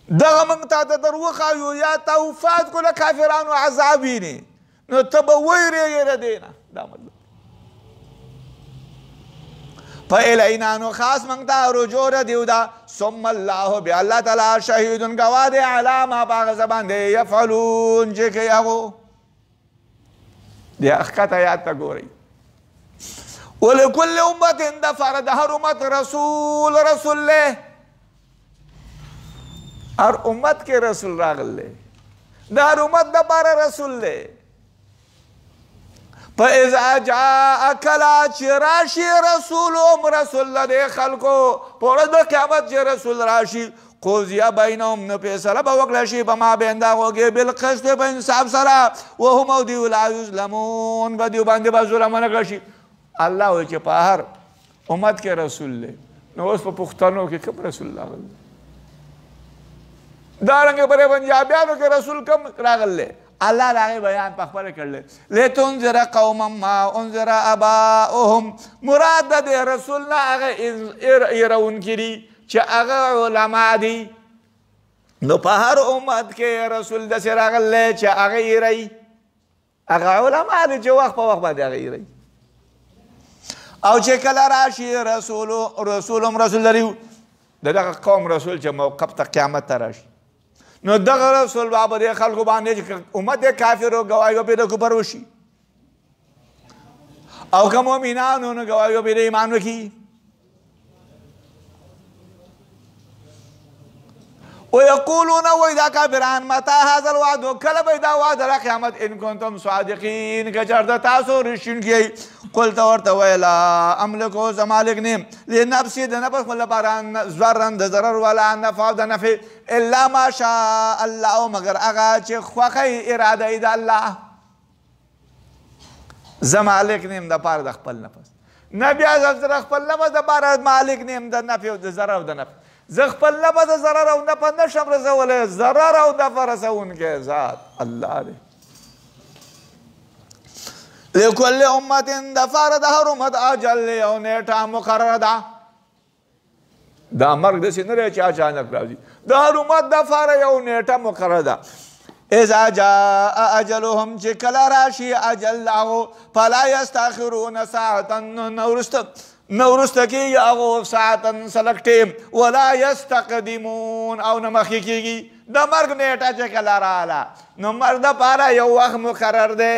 دغه موږ تا ته در وښیو یا تا وفات کو له کافرانو عذاب وینې نو ته به ویرېږې د دې نه. دا مطلب فإلینا نو خاص موږ ته رجوع د دیو ده. ثم الله بیا الله تعالی شهیدون ګواه دی علی ما په هغه څه باندې یفعلون چې کوي هغو. دې ښکته یاد ته ګورئ. ولکل امت دفر د هر امت رسول رسول له هر امت کې رسول راغله د هر امت دپاره رسول له فاذا جاء کله چې راشي رسولهم رسول د خلکو په ورځ د قیامت چې رسول راشي قضیه بینهم نو فیصله به وکړل شي په مابین د هغو کې بالقسط په انصاف سره وهم او دوی لا یظلمون په دوی باندې به ظلم ونه کړل شي الله وایي چې په هر امت کې رسول دی نو اوس په پښتنو کې کوم رسول راغلی دارنګه پرې پنجابیانو کې رسول کم راغلی الله د هغې بیان په خپله کړلی لتنذر قوما ما انذر اباؤهم مراد د دې رسول نه هغه یروونکي دي چې هغه علما دي نو په هر امت کې رسول داسې راغلی چې هغه یروي هغه علما دي چې وخت په وخت باندې هغه یروي او چې کله راشي رسولهم رسول لري د دغه قوم رسول چې موقف ته قیامت ته راشي نو دغه رسول به د خلکو باندې چې امت کافرو ګواهي وپرې د کفر وشي او که مؤمنانو نو ګواهي وپرې د ایمان وکړي ويقولون وإذا كافران متى هذا الوعد کله به دا وعده د قیامت ان کنتم صادقین که چېرته تاسو رښتینکي قلت ورته ویله املکو زه مالک نه یم لنفسې د نفس خپل لپاره ضرن د ضرر ولا نفع د نفع الا ما شاء الله مگر هغه چې خوښه اراده یې د الله زه مالک نه یم د پاره د خپل نفس نه بیا زه خپل نفس د پاره مالک نه یم د نفع او د ضرر او د نفع زه خپل نفع د ضرر او نفع نشم رسولی ضرر او نفع رسونکی ذات الله دی لکل امت دپاره د هر امت اجل یو نیټه مقرره ده دا مرګ داسې نه دی چې اچانک راځي د هر امت دپاره یو نیټه مقرره ده اذا جاء اجلهم چې کله راشي اجل د هغو فلا یستاخرون ساعة نو وروسته کېږي هغو ساعتا سلک ټیم ولا یستقدمون او نه مخکې کېږي د مرګ نیټه چې کله راغله نو مرګ دپاره یو وخت مقرر دی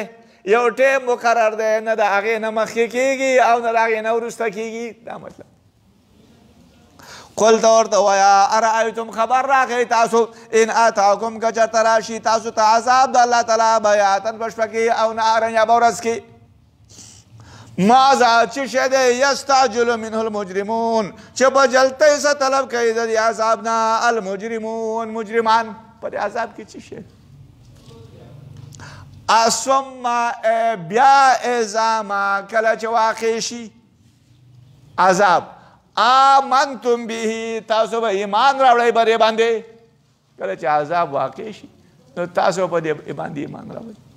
یو ټیم مقرر دی نه د هغې نه مخکې کېږي او نه د هغې نه وروسته کېږي دا مطلب قل ته ورته وایه ارایتم خبر راکړئ تاسو ان اتاکم که چېرته راشي تاسو ته عذاب د الله تعالی بیاتن په شپه کې او نهارن یا په ورځ کې ماذا چی شد یستعجل منه المجرمون چې په جلتۍ څه طلب کوي د دې عذاب نه المجرمون مجرمان په دې عذاب کې چی شي ثم بیا اذا ما کله چې واقع شي عذاب آمنتم به تاسو به ایمان راوړئ په دې باندې کله چې عذاب واقع شي نو تاسو په دې باندې ایمان راوړئ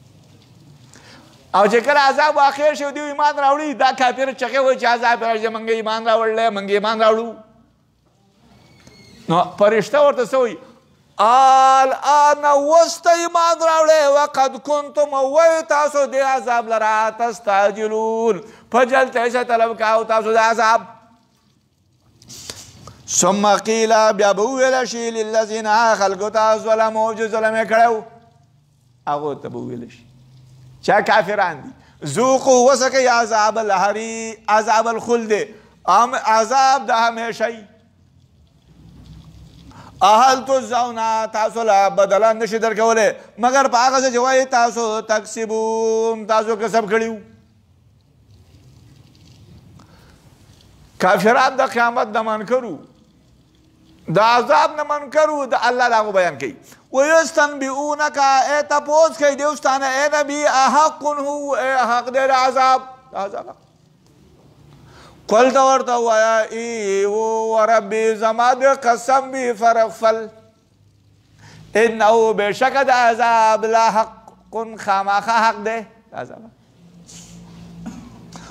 او چې کله عذاب واقع شي دوی ایمان راوړي دا کافر چغې وایي چې عذاب راځي موږ ایمان راوړلی موږ ایمان راوړو نو فرشته ورته څه وایي الآن اوس ته ایمان راوړی وقد کنتم وایي تاسو دې عذاب لره تستعجلون په جلدۍ څه طلب کوو تاسو د عذاب ثم قیل بیا به وویله شي للذین خلکو ته ظلمو چې ظلم یې کړی و هغو ته به وویله شي چا کافران دي ذوقوا وسکئ عذاب الحری عذاب الخلد عذاب د همیشئ هل تجزون تاسو له بدله نشي درکولی مګر په هغه څه چې وایي تاسو تکسبون تاسو کسب کړي وو کافران د قیامت د منکرو د عذاب نه منکرو د الله د هغو بیان کوي ویستنبئونک ای تپوس کوي دوی ستانه ای نبي احق هو ای حق دی د عذاب قل ته ورته ووایه ای وربي زما د قسم بي فرغفل انه بېشکه د عذاب لا حق خامخا حق دی عذاب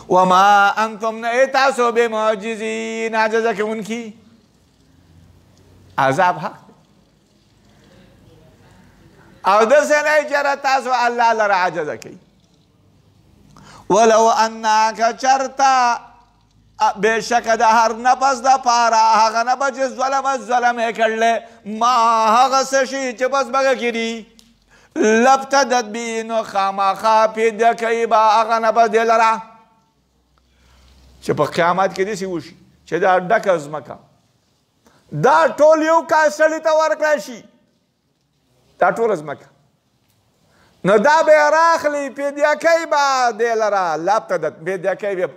وما انتم نه تاسو بمعجزین عجزه کوونکي عذاب حق او داسې نه چې تاسو الله لره عجزه کوي ولو انا که چرته بېشکه د هر نفس دپاره هغه نه به چې ظلم یې کړلی ما هغه څه شي چې بس بګه کړي لابتدت بي نو خامخا پیدا کوي به هغه نفس دې لره چې په قیامت کې داسې وشي چې دا ډکه ځمکه دا ټول یو کال سړي ته ورکړی شي، دا ټوله ځمکه، نو دا به یې راخلي فدیه به دې لره لابته ده، فدیه به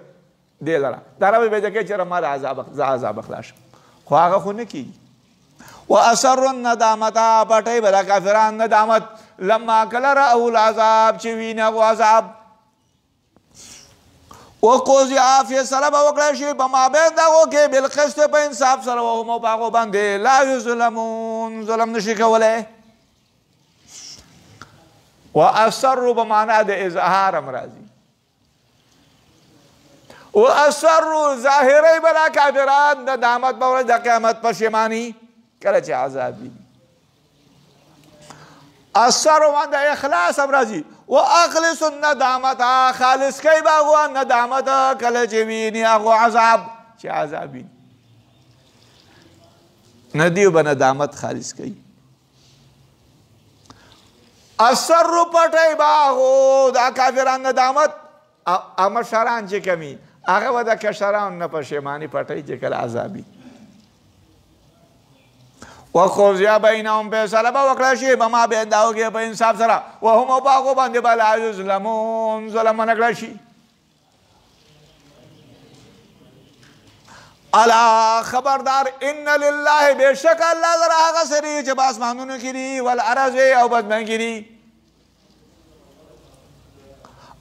دې لره دا به فدیه کوي چې ما زه عذاب اخلاص شم، خو هغه خو نه کېږي. واسروا الندامة پټوي به دا کافران ندامت لما کله رأوا العذاب چې ویني هغو عذاب. وقضي فیصله به وکړی شي په مابین د هغو کې بالقسط په انصاف سره وهم په هغو باندې لا یظلمون ظلم نشي کولی. واسروا په معنا د اظهار هم راځي. واسروا ظاهري به دا کافران ندامت په ورځ د قیامت پښیماني کله چې عذاب وي. اسروا د اخلاص هم راځي. واخلص الندامة خالص کوي به هغو ندامت کله چې ویني هغو عذاب چې عذاب وي نه دیو به ندامت خالص کوي. اسروا پټوي به هغو دا کافران ندامت مشران چې کمي هغه به د کشرانو نه پښیماني پټوي چې کله عذاب وي. وقضي بينهم فیصله به وکړی شي په مابین د هغو کې په انصاف سره وهم په هغو باندې به لا یظلمون ظلم ونه کړی شي. الا خبردار ان لله بېشک الله لره هغه څه دي چې په اسمانونو کې دي والارض او بدمن کې دي.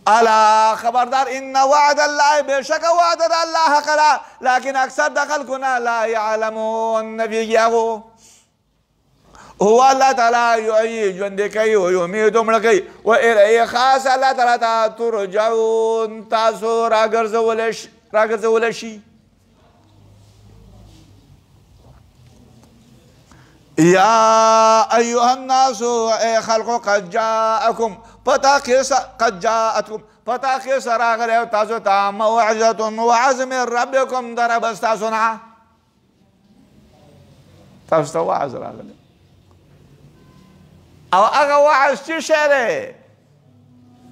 الا خبردار ان وعد الله بېشک وعد د الله حق ده لیکن اکثر د خلکونه لا یعلمون نه پوهېږي هغو. هو الله تعالی یحیی ژوندی کوي و یمیت مړه کوي و الیه خاص الله تعالی ته ترجعون تاسو راګرځولی شي. یا ایها الناس ای خلقو قد جاءکم پتا کې سره راغلی تاسو ته موعظة وعظ من ربکم د رب ستاسو نه تاسو ته وعظ راغلی او هغه وعظ چې شی دی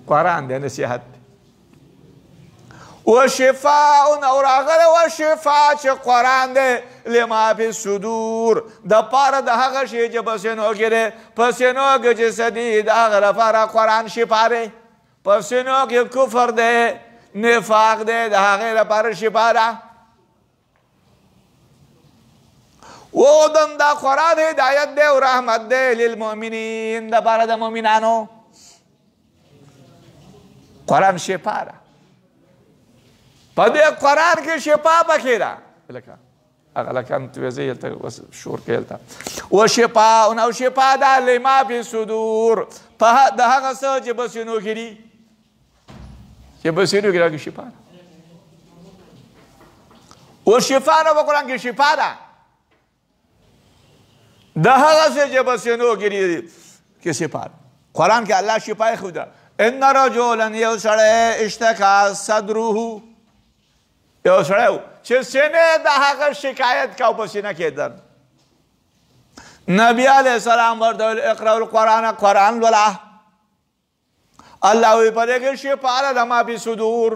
قرآن دی نصیحت دی. وشفاء او راغلی وشفاء چې قرآن دی لما فی الصدور د پاره د هغه شی چې په سینو کې دی په سینو کې چې څه دي د هغه لپاره قرآن شفا دی. په سینو کې کفر دی نفاق دی د هغې لپاره شفا ده. ودن دا قرآن هدایت دی او رحمت دی للمؤمنین د پاره د مؤمنانو. قرآن شفا ده په دې قرآن کې شفا پکې ده لکه هغه لکه تویزه یلته شور کې یلته وشفاء او شفا ده لما فی الصدور په د هغه څه چې په سینو کې دي چې په سینو کې راکې شفا ده. وشفا ده په قرآن کې شفا ده د هغه څه چې په سینو کې دي کې شفا ده. قرآن کې الله شفا یې ښوده. ان رجلا یو سړی اشتکا صدره یو سړی و چې سینې د هغه شکایت کا په سینه کې درد. نبی علیه السلام ورته ویل اقرأ القرآن قرآن لوله. الله وی په دې کې شفا ده لما فی الصدور.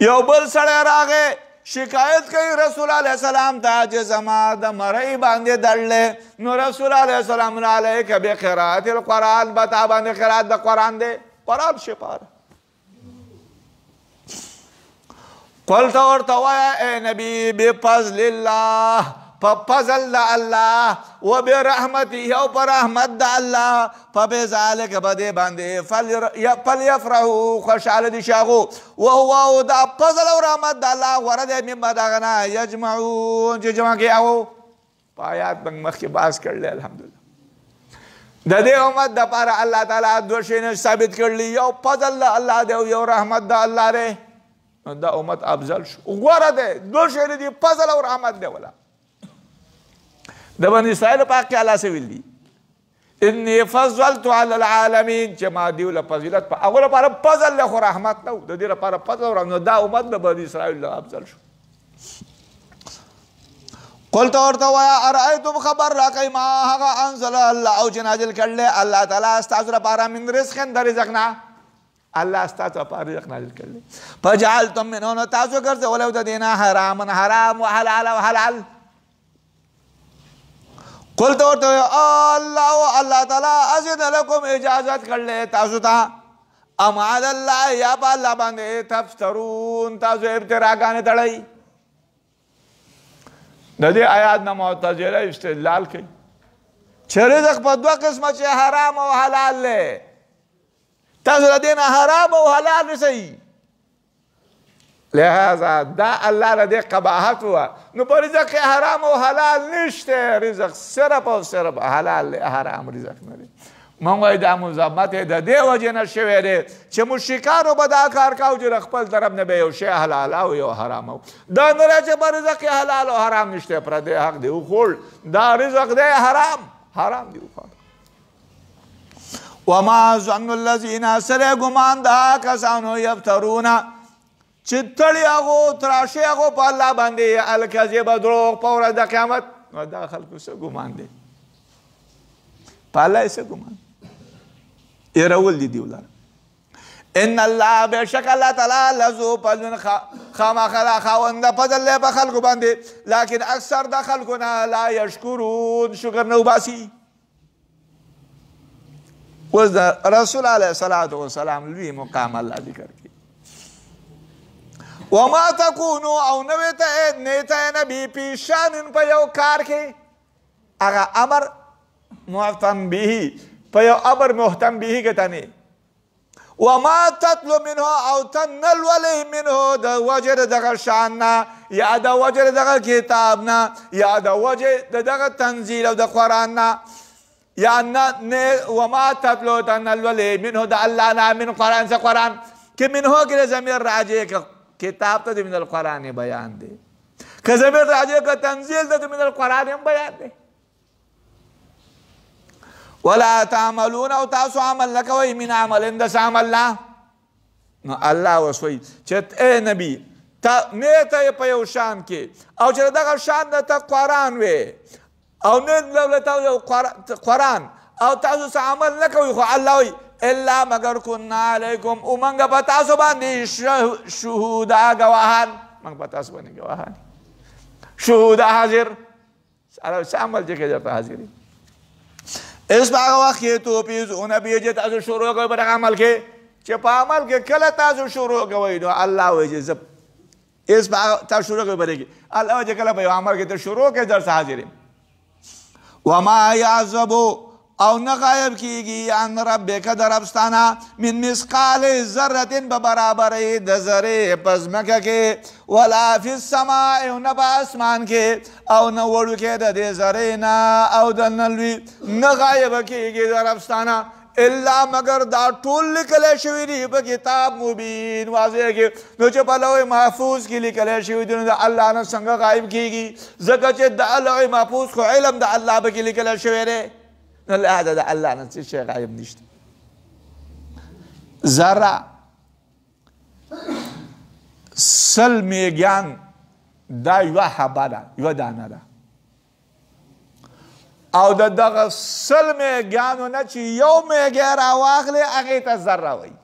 یو بل سړی راغی شکایت کوي رسول علیه السلام ته چې زما د مرۍ باندې دړلې نو رسول علیه السلام علیک بقراءة القرآن به تا باندې قرأت د قرآن دی. قرآن شفا ده. قلت ورته وایه ای نبي بفضل الله په فضل د الله و برحمته او په رحمت د الله فبذلک په دې باندې فلیفرحوا خوشحاله دي شي هغو وهو دا فضل او رحمت د الله غوره دی مما د هغه نه یجمعون چې جمع کوي هغو. په آیات موږ مخکې بحث کړلی الحمدلله. د دې امت دپاره الله تعالی دوه شیونه ثابت کړلي یو فضل د الله دی او یو رحمت د الله دی. دا امت افضل شو غوره دی. دوه شیونه دي فضل او رحمت دی. ولا د بني اسرائیل پاک کې الله څه ویل دي انی فضلت علی العالمین چې ما دیو له فضیلت په هغو لپاره فضل دی خو رحمت نه و د دې لپاره فضل او رحمت. دا امت د بني اسرائیل افضل شو. قلت ورته وایه ارأیتم خبر راکئ ما هغه انزل الله او چې نازل کړلی الله تعالی ستاسو لپاره من رزق د رزق نه الله ستاسو په رزق نازل کړل. فجعلتم منه، نو تاسو ګرځولو د دې نه حرام حرام وحلال وحلال. قلت ورته الله تعالی اذن لكم اجازت کړل تاسو ته. ام علی الله، یا په الله باندې تفترون، تاسو ابتراګانې تړئ. د دې آیات نه معتزله استدلال کوي چې رزق په دوه قسمه چې حرام او حلال دی. تاسو د دې نه حرام او حلال نشئ. لہذا دا الله له دې قباحت وه. نو په رزق کې حرام او حلال نشته. رزق صرف او صرف حلال دی، حرام رزق نه دی. موږ وایو دا مذمت د دې وجې نه شوی دی چې مشرکانو به دا کار کاو چې خپل طرف نه به یو شی حلال او یو حرام او دا نه چې په رزق کې حلال او حرام نشته، پردی حق دی وخوړ. دا رزق دی حرام دی وخوړ. وما ظن الذین، سره ګمان دا کسانو یفترون چې تړي هغو تراشي هغو په الله باندې الکذب دروغ په ورځ د قیامت. نو دا خلکو څه ګمان دی؟ په الله یې څه ګمان؟ يرول دي ولار. ان الله بشك الله تعالی لذو فضل خامخلا خاوند فضل په خلکو باندې، لكن اکثر د خلکونه لا یشکرون، شکر نه وباسي. اوس د رسول علیه الصلاة والسلام لوی مقام الله ذکر کړي. وما تکونو، او نوې ته نیته نبی په شان په یو کار کې هغه امر مهتم به، په یو امر مهتم به کې تنه. وما تطلو منه، او تنلولي منه د وجه دغه شان نه، یا د وجه دغه کتاب نه، یا د وجه دغه تنزیل او د قرآن نه، یا نه. وما تطلو تنلولي منه د الله نه، من قرآن سے قرآن کې منه کې ضمیر راجع کتاب ته من القرآن بیان دی، که ضمیر راجع کا تنزیل ته من القرآن بیان دی. ولا تعملون، او تاسو عمل نکوئ من عمل دس عمل نه. نو الله وسوي چې اے نبی تا نیته په یو شان کې، او چې دغه شان د ته قرآن وي او نه لولته یو قرآن او تاسو عمل نکوئ، خو الله وي الا مگر كنا علیکم، او منګه په تاسو باندې شهودا گواهان، منګه په تاسو باندې گواهان شهودا حاضر. څه عمل چې کې حاضري اس باغ وخت کې توپیزونه بیا چې تاسو شروع کوئ په دغه عمل کې، چې په عمل کې کله تاسو شروع کوئ نو الله وایي چې زه اس باغ تاسو شروع کوئ په دې کې، الله وایي چې کله په یو عمل کې ته شروع کوئ درس حاضر یم. وما یعذبو، او نه غایب کیږي عن ربک د ربستانه من مثقال ذرة په برابرې د ذرې په ځمکه کې، ولا فی السماء، او نه په اسمان کې، او نه وړوکې د دې ذرې نه او د نه لوی، نه غایب کیږي د ربستانه الا مگر دا ټول لیکلی شوي دي په کتاب مبین واضح کې. نو چې په لوح محفوظ کې لیکلی شوي دي نو د الله نه څنګه غایب کیږي؟ ځکه چې د لوح محفوظ خو علم د الله پکې لیکلی شوی دی. نو لهذا د الله نه څه شی غایب نشته. ذره 100 میګیان دا یوه حبه ده، یوه دانه ده، او د دغه 100 میګیانو نه چې یو میګی راواخلې هغې ته ذره وایي.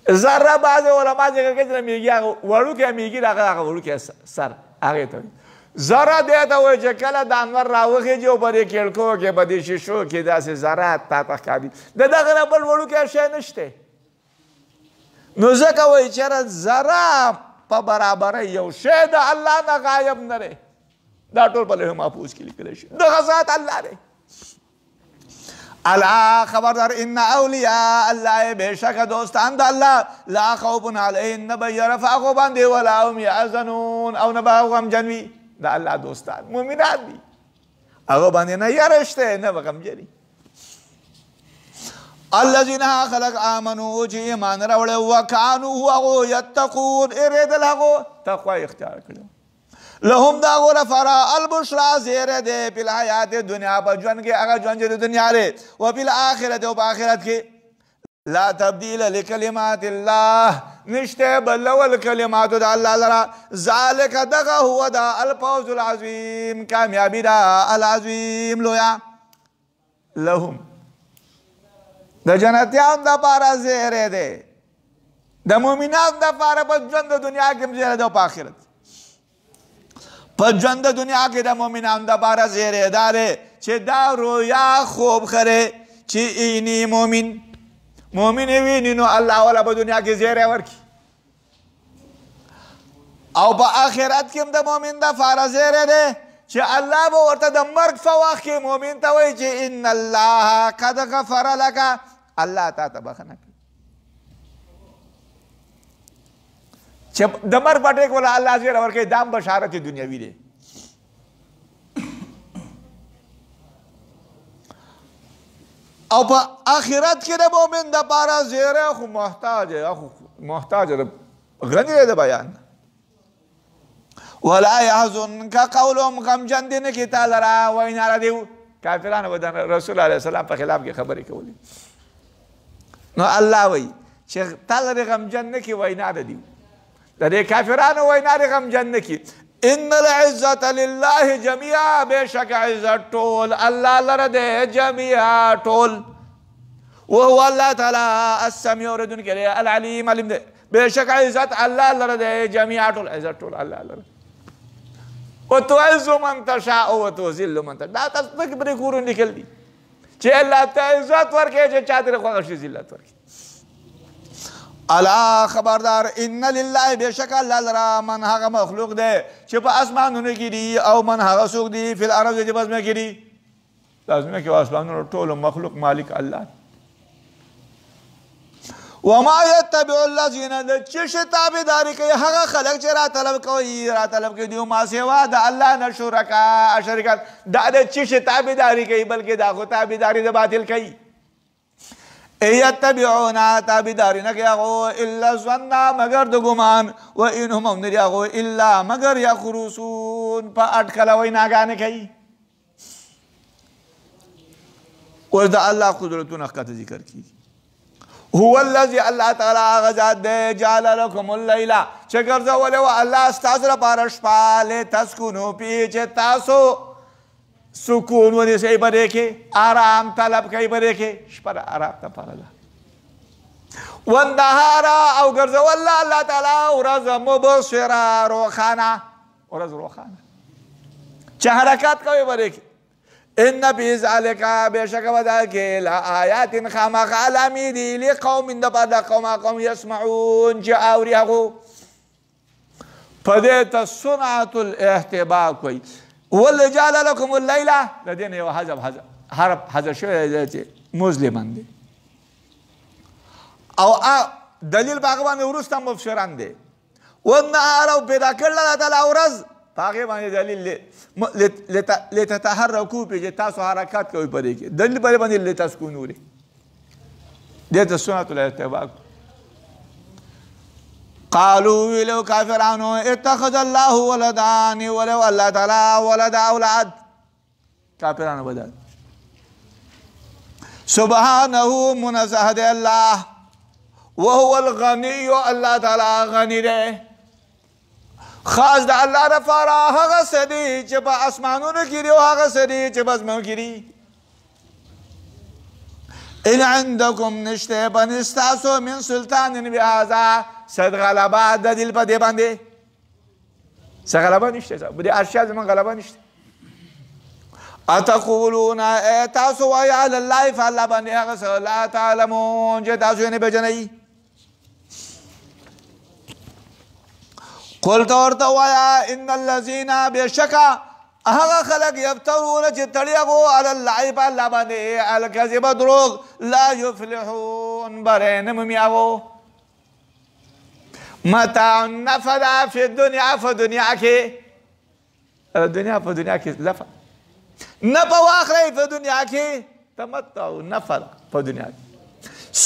ذره بعضې علما ذکر کوي چې میګي هغه وړوکی میګي هغه وړوکی سر هغې ته وایي. ذره دې ته وایي چې کله د انور راوخېږي او په دې کړکو کې په دې شیشو کې داسې ذرات تا ته ښکاري، د دغه نه بل وړوکی شی نشته. نو ځکه وایي چېرې ذره په برابره یو شی د الله نه غایب نه دی. دا ټول په لوح محفوظ کې لیکلی شي، دغه ذات الله دی. الا خبردار ان اولیاء الله، بېشکه دوستان د الله لا خوف علیهم، نه به یره په هغو باندې ولا هم یحزنون، او نه به غمجن وي. د الله دوستان مؤمنان دي، هغو باندې نه یره شته نه به غمجن وي. الذین خلق آمنو، چې ایمان راوړی، وکانو هغو یتقون، اېرېدل هغو تقوا اختیار کړی. لهم دا غو لپاره البشرا زیره دی په الحیات دنیا په ژوند کې، هغه ژوند چې د دنیا دی، و په الآخرت او په آخرت کې. لا تبدیل لکلمات الله، نشته بلول کلماتو د الله لره. ذالک دغه هو دا الفوز العظیم، کامیابی دا العظیم لویا. لهم د جنتیانو دپاره زیری دی د مؤمنانو دپاره په ژوند د دنیا کې هم زیری دی او په آخرت په ژوند د دنیا کې د مؤمنانو دپاره زیری دا دی چې دا رویا خوب خره چې اینی مؤمن ویني نو الله والا په دنیا کې زیری ورکړي او په آخرت کې هم د مؤمن دپاره زیری دی چې الله به ورته د مرګ په وخت کې مؤمن ته وایي چې ان الله قد غفر لك الله تا ته بخښنه کوي چې د مرګ په ټیک ولا الله زیری ورکوي دا هم بشارت دنیوي دی او په آخرت کې د مؤمن دپاره زیری خو محتاج دی غني دی د بیان ولا يحزنك قولهم غمجن دي نه کې تا لره وینا را دیو کافرانو به د رسول علیه السلام په خلاف کې خبرې کولې نو الله وایي چې تا لره غمجن نه کې وینا را دیو د دې کافرانو وینا دې غمجن نه کې ان العزة لله جميعا بشک عزت ټول الله لره دی جميعا ټول وهو الله تعالی السميع اوریدونکی دی العلیم علیم دی بشک عزت الله لره دی جميعا ټول عزت ټول الله لره وتعز من تشاء وتذل من تشاء دا تاسو په پرې کورون لیکل دي چې الله ته عزت ورکړي چې چاته خوښ شي ذلت ورکړي الا خبردار ان لله بشک الله لرا من هغه مخلوق دی چې په اسمانونو کې دي او من هغه څوک دي په الارض چې بس مې کې دي لازمه کې اسمانونو ټول مخلوق مالک الله وما يتبع الذين د چش تابعداري کوي هغه خلک چې را طلب کوي دیو ما سوا د الله نه شرکات دا د چش تابعداري کوي بلکې دا خو تابعداري د باطل کوي يتبعون تابعداري نه کوي الا ظن مگر د ګمان و انهم نه کوي الا مگر يخرسون په اٹکل ویناګانې کوي او د الله قدرتونه ښکته ذکر کوي هو الذي الله تعالی غزاد دے جعل لكم الليل چې ګرځولې و الله ستاسو لپاره شپه لتسكنوا فيه چې تاسو سکون ونیسئ په دې کې آرام طلب کوئ په دې کې شپه آرام لپاره ده والنهار او ګرځول الله تعالی ورځ مبصره روښانه ورځ روښانه چې حرکات کوئ په دې کې ان فی ذلک بشک ودا کې لآیات خامخ علامې دي لقوم د پاره قوم یسمعون چې اوري هغه په دې ته صنعت الاحتباء کوي ول جعل لكم الليل لدين یو حذف شوی چې مسلمان دي او دلیل باغ باندې ورسته مبشران دي والنهار او پیدا کړل د اورز باغ باندې دلیل لتتحركوا په تاسو حرکت کوي پرې کې دلیل پرې باندې لتسكنوا دې ته سنت الاحتباء قالوا ولو كافرانو اتخذ الله ولدان ولو الله تعالی ولد اولاد کافرانو بدل سبحانه منزه دی الله وهو الغني الله تعالی غنی دی خاص د الله لپاره هغه څه دي چې په اسمانونو کې دي او هغه څه دي چې په ځمکو کې دي ان عندكم نشته بنستاسو من سلطان بهذا صد غلبه د دل په دې باندې څه غلبه نشته په دې اشیاء زمون غلبه نشته اتقولون تاسو وای علی الله فالله باندې هغه څه لا تعلمون چې تاسو نه بجنئ قل تورته وایا ان الذين بشکا هغه خلق یفترون چې تړیغو علی الله په الله باندې الکذب دروغ لا یفلحون برین ممیاغو متاع نفدا فی الدنیا فدنیا کې دنیا په دنیا کې لفظ نفع واخلئ په دنیا کې تمتع نفع په دنیا کې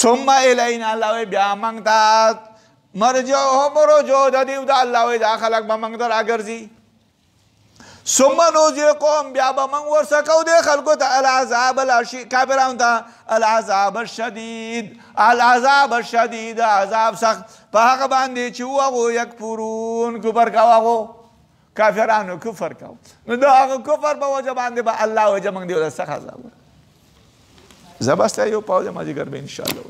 ثم الینا الله بیا موږ ته مرجعهم رجوع د دیو د الله وی دا خلق به موږ ته راګرځي ثم نذيقهم بیا به موږ ورسکو د خلکو ته العذاب کافرانو ته العذاب الشدید عذاب سخت په هغه باندې چې هغوی یکفرون کفر کوي کافرانو کفر کوي نو د هغه کفر په وجه باندې به الله وجه موږ دیو د سخت عذاب زبسته یو پاو د ماجګر به ان شاء الله.